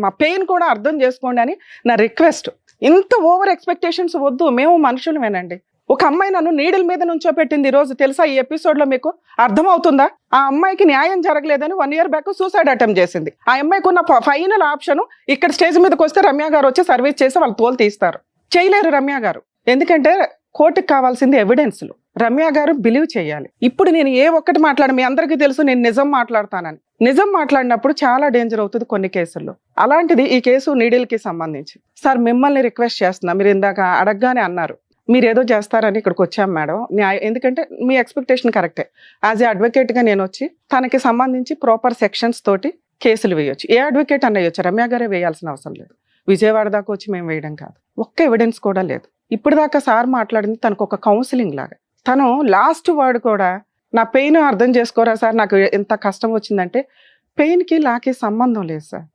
మా పెయిన్ కూడా అర్థం చేసుకోండి అని నా రిక్వెస్ట్. ఇంత ఓవర్ ఎక్స్పెక్టేషన్స్ వద్దు, మేము మనుషులమేనండి. ఒక అమ్మాయి నన్ను నీడల మీద నుంచో పెట్టింది ఈ రోజు, తెలుసా? ఈ ఎపిసోడ్ లో మీకు అర్థమవుతుందా? ఆ అమ్మాయికి న్యాయం జరగలేదని 1 year బ్యాక్ సూసైడ్ అటెంప్ట్ చేసింది. ఆ అమ్మాయికి ఉన్న ఫైనల్ ఆప్షన్ ఇక్కడ స్టేజ్ మీదకి వస్తే రమ్య గారు వచ్చి సర్వీస్ చేసి వాళ్ళు తోలు తీస్తారు. చేయలేరు రమ్య గారు, ఎందుకంటే కోర్టుకు కావాల్సింది ఎవిడెన్స్లు. రమ్య గారు బిలీవ్ చేయాలి. ఇప్పుడు నేను ఏ ఒక్కటి మాట్లాడ, మీ అందరికీ తెలుసు నేను నిజం మాట్లాడతానని. నిజం మాట్లాడినప్పుడు చాలా డేంజర్ అవుతుంది కొన్ని కేసుల్లో. అలాంటిది ఈ కేసు నీడిల్కి సంబంధించి. సార్ మిమ్మల్ని రిక్వెస్ట్ చేస్తున్నా, మీరు ఇందాక అడగగానే అన్నారు మీరు ఏదో చేస్తారని ఇక్కడికి వచ్చాం మేడం. ఎందుకంటే మీ ఎక్స్పెక్టేషన్ కరెక్టే. యాజ్ ఏ అడ్వకేట్గా నేను వచ్చి తనకి సంబంధించి ప్రాపర్ సెక్షన్స్ తోటి కేసులు వేయొచ్చు. ఏ అడ్వకేట్ అన్న వేయొచ్చు, రమ్య గారే వేయాల్సిన అవసరం లేదు. విజయవాడ దాకా వచ్చి మేము వేయడం కాదు. ఒక్క ఎవిడెన్స్ కూడా లేదు. ఇప్పుడు దాకా సార్ మాట్లాడింది తనకు ఒక కౌన్సిలింగ్ లాగా. తను లాస్ట్ వర్డ్ కూడా నా పెయిన్ అర్థం చేసుకోరా సార్, నాకు ఎంత కష్టం వచ్చిందంటే, పెయిన్కి నాకే సంబంధం లేదు సార్.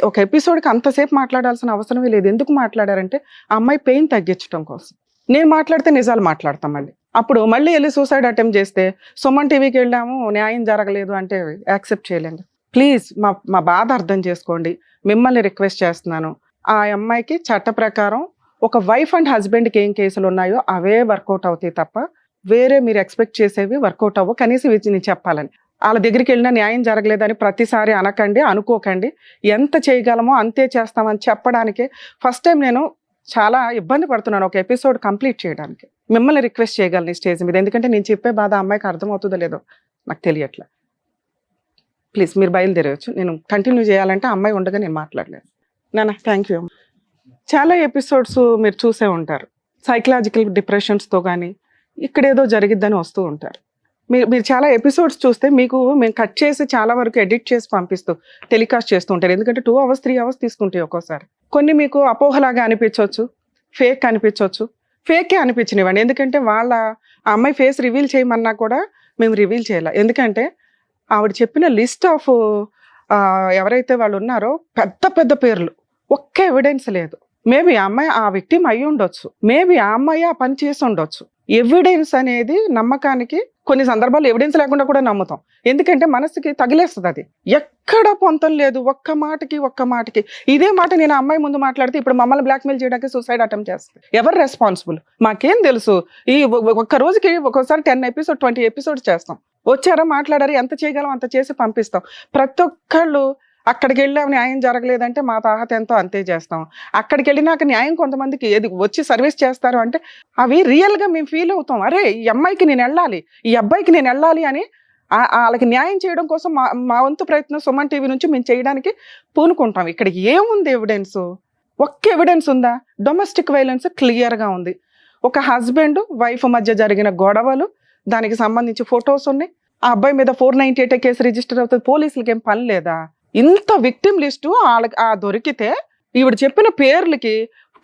ఒక ఎపిసోడ్కి అంతసేపు మాట్లాడాల్సిన అవసరమే లేదు. ఎందుకు మాట్లాడారంటే ఆ అమ్మాయి పెయిన్ తగ్గించడం కోసం. నేను మాట్లాడితే నిజాలు మాట్లాడతాం మళ్ళీ. అప్పుడు మళ్ళీ వెళ్ళి సూసైడ్ అటెంప్ట్ చేస్తే సుమన్ టీవీకి వెళ్ళాము న్యాయం జరగలేదు అంటే యాక్సెప్ట్ చేయలేము. ప్లీజ్ మా బాధ అర్థం చేసుకోండి. మిమ్మల్ని రిక్వెస్ట్ చేస్తున్నాను. ఆ అమ్మాయికి చట్ట ప్రకారం ఒక వైఫ్ అండ్ హస్బెండ్కి ఏం కేసులు ఉన్నాయో అవే వర్కౌట్ అవుతాయి తప్ప వేరే మీరు ఎక్స్పెక్ట్ చేసేవి వర్కౌట్ అవ్వవు. కనీసం ఇది నేను చెప్పాలని. వాళ్ళ దగ్గరికి వెళ్ళినా న్యాయం జరగలేదని ప్రతిసారి అనకండి, అనుకోకండి. ఎంత చేయగలమో అంతే చేస్తామని చెప్పడానికే ఫస్ట్ టైం నేను చాలా ఇబ్బంది పడుతున్నాను ఒక ఎపిసోడ్ కంప్లీట్ చేయడానికి. మిమ్మల్ని రిక్వెస్ట్ చేయగలను ఈ స్టేజ్ మీద, ఎందుకంటే నేను చెప్పే బాధ అమ్మాయికి అర్థమవుతుందో లేదో నాకు తెలియట్లే. ప్లీజ్ మీరు బయలుదేరవచ్చు. నేను కంటిన్యూ చేయాలంటే అమ్మాయి ఉండగా నేను మాట్లాడలేదు. నాన్న థ్యాంక్ యూ. చాలా ఎపిసోడ్స్ మీరు చూసే ఉంటారు. సైకలాజికల్ డిప్రెషన్స్తో కానీ ఇక్కడేదో జరిగిద్దని వస్తూ ఉంటారు. మీరు చాలా ఎపిసోడ్స్ చూస్తే మీకు మేము కట్ చేసి చాలా వరకు ఎడిట్ చేసి పంపిస్తూ టెలికాస్ట్ చేస్తూ ఉంటారు. ఎందుకంటే 2 hours 3 hours తీసుకుంటాయి ఒక్కోసారి. కొన్ని మీకు అపోహలాగా అనిపించవచ్చు, ఫేక్ అనిపించవచ్చు. ఫేకే అనిపించనివ్వండి, ఎందుకంటే వాళ్ళ ఆ అమ్మాయి ఫేస్ రివీల్ చేయమన్నా కూడా మేము రివీల్ చేయాలి. ఎందుకంటే ఆవిడ చెప్పిన లిస్ట్ ఆఫ్ ఎవరైతే వాళ్ళు ఉన్నారో పెద్ద పెద్ద పేర్లు, ఒక్క ఎవిడెన్స్ లేదు. మేబీ ఆ అమ్మాయి ఆ విక్టిమ్ అయ్యి ఉండొచ్చు, మేబీ ఆ అమ్మాయి ఆ పని చేసి ఉండొచ్చు. ఎవిడెన్స్ అనేది నమ్మకానికి కొన్ని సందర్భాలు ఎవిడెన్స్ లేకుండా కూడా నమ్ముతాం, ఎందుకంటే మనసుకి తగిలేస్తుంది. అది ఎక్కడ పొంతం లేదు. ఒక్క మాటకి ఇదే మాట నేను ఆ అమ్మాయి ముందు మాట్లాడితే ఇప్పుడు మమ్మల్ని బ్లాక్మెయిల్ చేయడానికి సూసైడ్ అటెంప్ట్ చేస్తుంది. ఎవరు రెస్పాన్సిబుల్? మాకేం తెలుసు? ఈ ఒక్క రోజుకి ఒక్కోసారి 10 episodes 20 episodes చేస్తాం. వచ్చారా, మాట్లాడారు, ఎంత చేయగలం అంత చేసి పంపిస్తాం. ప్రతి ఒక్కళ్ళు అక్కడికి వెళ్ళాము న్యాయం జరగలేదంటే మా తాహత ఎంతో అంతే చేస్తాం. అక్కడికి వెళ్ళినాక న్యాయం కొంతమందికి ఏది వచ్చి సర్వీస్ చేస్తారు అంటే అవి రియల్గా మేము ఫీల్ అవుతాం. అరే ఈ అమ్మాయికి నేను వెళ్ళాలి, ఈ అబ్బాయికి నేను వెళ్ళాలి అని వాళ్ళకి న్యాయం చేయడం కోసం మా వంతు ప్రయత్నం సుమన్ టీవీ నుంచి మేము చేయడానికి పూనుకుంటాం. ఇక్కడ ఏముంది ఎవిడెన్స్? ఒక్క ఎవిడెన్స్ ఉందా? డొమెస్టిక్ వైలెన్స్ క్లియర్గా ఉంది. ఒక హస్బెండ్ వైఫ్ మధ్య జరిగిన గొడవలు, దానికి సంబంధించి ఫొటోస్ ఉన్నాయి. ఆ అబ్బాయి మీద 498 కేసు రిజిస్టర్ అవుతుంది. పోలీసులకి ఏం పని లేదా? ఇంత విక్టిమ్ లిస్టు వాళ్ళకి దొరికితే ఈవిడ చెప్పిన పేర్లకి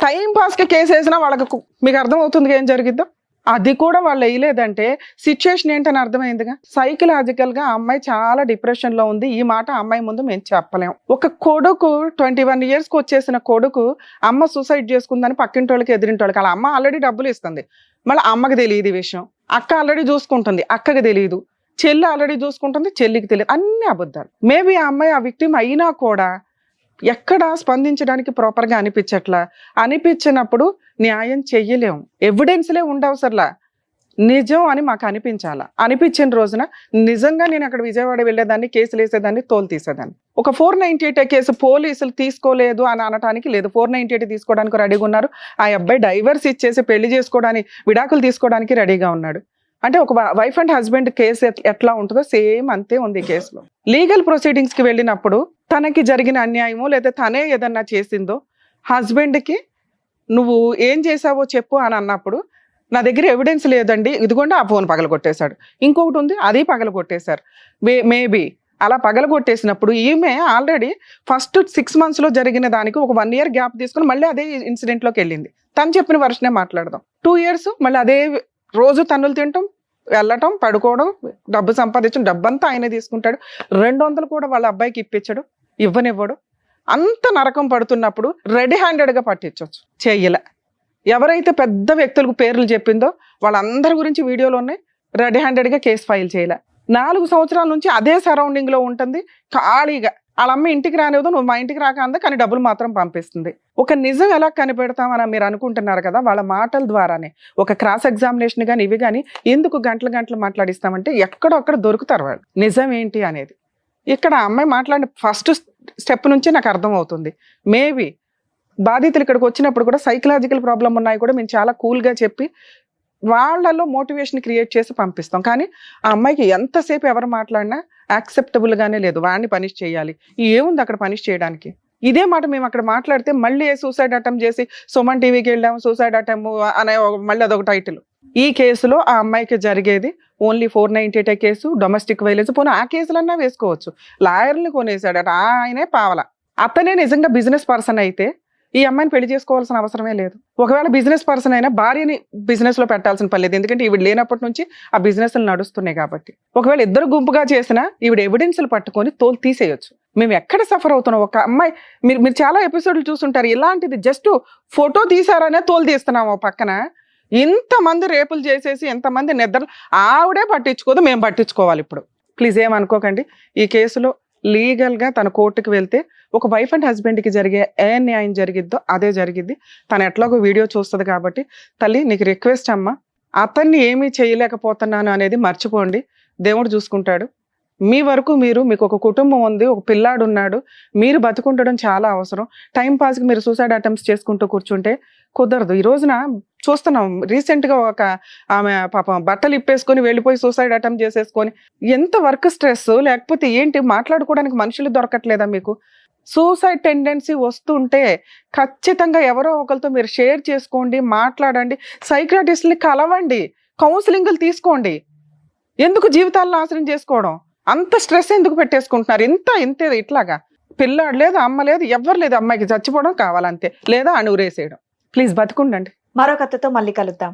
టైం పాస్కి కేసు వేసినా వాళ్ళకి మీకు అర్థమవుతుంది ఏం జరిగిద్దాం. అది కూడా వాళ్ళు వేయలేదంటే సిచ్యుయేషన్ ఏంటని అర్థమైందిగా. సైకలాజికల్గా ఆ అమ్మాయి చాలా డిప్రెషన్లో ఉంది. ఈ మాట అమ్మాయి ముందు మేము చెప్పలేం. ఒక కొడుకు 21 yearsకి వచ్చేసిన కొడుకు అమ్మ సూసైడ్ చేసుకుందని పక్కింటోళ్ళకి ఎదిరింటోళ్ళకి, అలా అమ్మ ఆల్రెడీ డబ్బులు ఇస్తుంది, మళ్ళీ అమ్మకి తెలియదు ఈ విషయం. అక్క ఆల్రెడీ చూసుకుంటుంది, అక్కకి తెలియదు. చెల్లి ఆల్రెడీ చూసుకుంటుంది, చెల్లికి తెలియదు. అన్ని అబద్ధాలు. మేబీ ఆ అమ్మాయి ఆ విక్టిమ్ అయినా కూడా ఎక్కడ స్పందించడానికి ప్రాపర్గా అనిపించినప్పుడు న్యాయం చెయ్యలేము. ఎవిడెన్స్లే ఉండవసరలా, నిజం అని మాకు అనిపించాలా. అనిపించిన రోజున నిజంగా నేను అక్కడ విజయవాడ వెళ్ళేదాన్ని, కేసులు వేసేదాన్ని, తోలు తీసేదాన్ని. ఒక 498 కేసు పోలీసులు తీసుకోలేదు అని అనటానికి లేదు. 498 తీసుకోవడానికి రెడీగా ఉన్నారు. ఆ అబ్బాయి డైవర్స్ ఇచ్చేసి పెళ్లి చేసుకోవడానికి, విడాకులు తీసుకోవడానికి రెడీగా ఉన్నాడు. అంటే ఒక వైఫ్ అండ్ హస్బెండ్ కేసు ఎట్లా ఉంటుందో సేమ్ అంతే ఉంది ఈ కేసులో. లీగల్ ప్రొసీడింగ్స్కి వెళ్ళినప్పుడు తనకి జరిగిన అన్యాయమో లేదా తనే ఏదన్నా చేసిందో హస్బెండ్కి నువ్వు ఏం చేసావో చెప్పు అని అన్నప్పుడు నా దగ్గర ఎవిడెన్స్ లేదండి, ఇదిగోండి ఆ ఫోన్ పగలగొట్టేశాడు, ఇంకొకటి ఉంది అది పగలగొట్టేశారు. మేబీ అలా పగలగొట్టేసినప్పుడు ఈమె ఆల్రెడీ ఫస్ట్ 6 monthsలో జరిగిన దానికి ఒక 1 year గ్యాప్ తీసుకుని మళ్ళీ అదే ఇన్సిడెంట్లోకి వెళ్ళింది. తను చెప్పిన వర్షనే మాట్లాడదాం. 2 years మళ్ళీ అదే రోజు తన్నులు తినటం, వెళ్ళటం, పడుకోవడం, డబ్బు సంపాదించడం, డబ్బంతా ఆయనే తీసుకుంటాడు. 200 కూడా వాళ్ళ అబ్బాయికి ఇప్పించడు, ఇవ్వనివ్వడు. అంత నరకం పడుతున్నప్పుడు రెడీ హ్యాండెడ్గా పట్టించవచ్చు, చెయ్యలే. ఎవరైతే పెద్ద వ్యక్తులకు పేర్లు చెప్పిందో వాళ్ళందరి గురించి వీడియోలు ఉన్నాయి. రెడీ హ్యాండెడ్గా కేసు ఫైల్ చేయలే. 4 సంవత్సరాల నుంచి అదే సరౌండింగ్లో ఉంటుంది, ఖాళీగా వాళ్ళ అమ్మ ఇంటికి రానివ్వదు, నువ్వు మా ఇంటికి రాక అందా, కానీ డబ్బులు మాత్రం పంపిస్తుంది. ఒక నిజం ఎలా కనిపెడతామని మీరు అనుకుంటున్నారు కదా, వాళ్ళ మాటల ద్వారానే. ఒక క్రాస్ ఎగ్జామినేషన్ కానీ ఇవి కానీ ఎందుకు గంటలు మాట్లాడిస్తామంటే ఎక్కడో అక్కడ దొరుకుతారు వాళ్ళు నిజం ఏంటి అనేది. ఇక్కడ ఆ అమ్మాయి మాట్లాడిన ఫస్ట్ స్టెప్ నుంచి నాకు అర్థం అవుతుంది. మేబీ బాధితులు ఇక్కడికి వచ్చినప్పుడు కూడా సైకలాజికల్ ప్రాబ్లం ఉన్నాయి కూడా మేము చాలా కూల్గా చెప్పి వాళ్ళలో మోటివేషన్ క్రియేట్ చేసి పంపిస్తాం. కానీ ఆ అమ్మాయికి ఎంతసేపు ఎవరు మాట్లాడినా యాక్సెప్టబుల్గానే లేదు. వాడిని పనిష్ చేయాలి, ఏముంది అక్కడ పనిష్ చేయడానికి? ఇదే మాట మేము అక్కడ మాట్లాడితే మళ్ళీ సూసైడ్ అటెంప్ట్ చేసి సుమన్ టీవీకి వెళ్ళాము సూసైడ్ అటెంప్ట్ అనే మళ్ళీ అదొక టైటిల్. ఈ కేసులో ఆ అమ్మాయికి జరిగేది ఓన్లీ 498 కేసు, డొమెస్టిక్ వైలెన్స్. పోనీ ఆ కేసులన్నా వేసుకోవచ్చు. లాయర్ని కొనేసాడట, ఆయనే పావల. అతనే నిజంగా బిజినెస్ పర్సన్ అయితే ఈ అమ్మాయిని పెళ్లి చేసుకోవాల్సిన అవసరమే లేదు. ఒకవేళ బిజినెస్ పర్సన్ అయినా భార్యని బిజినెస్ లో పెట్టాల్సిన పని లేదు, ఎందుకంటే ఈవిడ లేనప్పటి నుంచి ఆ బిజినెస్లు నడుస్తున్నాయి కాబట్టి. ఒకవేళ ఇద్దరు గుంపుగా చేసినా ఈవిడ ఎవిడెన్స్లు పట్టుకొని తోలు తీసేయొచ్చు. మేము ఎక్కడ సఫర్ అవుతున్నాం? ఒక అమ్మాయి, మీరు చాలా ఎపిసోడ్లు చూస్తుంటారు, ఇలాంటిది జస్ట్ ఫోటో తీసారనే తోలు తీస్తున్నాము. పక్కన ఇంతమంది రేపులు చేసేసి ఎంతమంది నిద్ర, ఆవిడే పట్టించుకోదు, మేము పట్టించుకోవాలి. ఇప్పుడు ప్లీజ్ ఏమనుకోకండి. ఈ కేసులో లీగల్గా తన కోర్టుకు వెళ్తే ఒక వైఫ్ అండ్ హస్బెండ్కి జరిగే ఏ న్యాయం జరిగిద్దో అదే జరిగిద్ది. తను ఎట్లాగో వీడియో చూస్తుంది కాబట్టి తల్లి నీకు రిక్వెస్ట్ అమ్మా, అతన్ని ఏమీ చేయలేకపోతున్నాను అనేది మర్చిపోండి, దేవుడు చూసుకుంటాడు. మీ వరకు మీకు ఒక కుటుంబం ఉంది, ఒక పిల్లాడు ఉన్నాడు, మీరు బతుకుండడం చాలా అవసరం. టైం పాస్కి మీరు సూసైడ్ అటెంప్ట్స్ చేసుకుంటూ కూర్చుంటే కుదరదు. ఈ రోజున చూస్తున్నాం, రీసెంట్గా ఒక ఆమె పాపం బట్టలు ఇప్పేసుకొని వెళ్ళిపోయి సూసైడ్ అటెంప్ట్ చేసేసుకొని. ఎంత వర్క్ స్ట్రెస్, లేకపోతే ఏంటి, మాట్లాడుకోవడానికి మనుషులు దొరకట్లేదా మీకు? సూసైడ్ టెండెన్సీ వస్తుంటే ఖచ్చితంగా ఎవరో ఒకరితో మీరు షేర్ చేసుకోండి, మాట్లాడండి, సైకియాట్రిస్ట్ని కలవండి, కౌన్సిలింగ్లు తీసుకోండి. ఎందుకు జీవితాలను నాశనం చేసుకోవడం? అంత స్ట్రెస్ ఎందుకు పెట్టేసుకుంటున్నారు? ఇంతే ఇట్లాగా. పిల్లాడు లేదు, అమ్మ లేదు, ఎవ్వరు లేదు, అమ్మాయికి చచ్చిపోవడం కావాలంతే, లేదా అణురేసేయడం. ప్లీజ్ బతుకుండండి. మరో కథతో మళ్ళీ కలుద్దాం.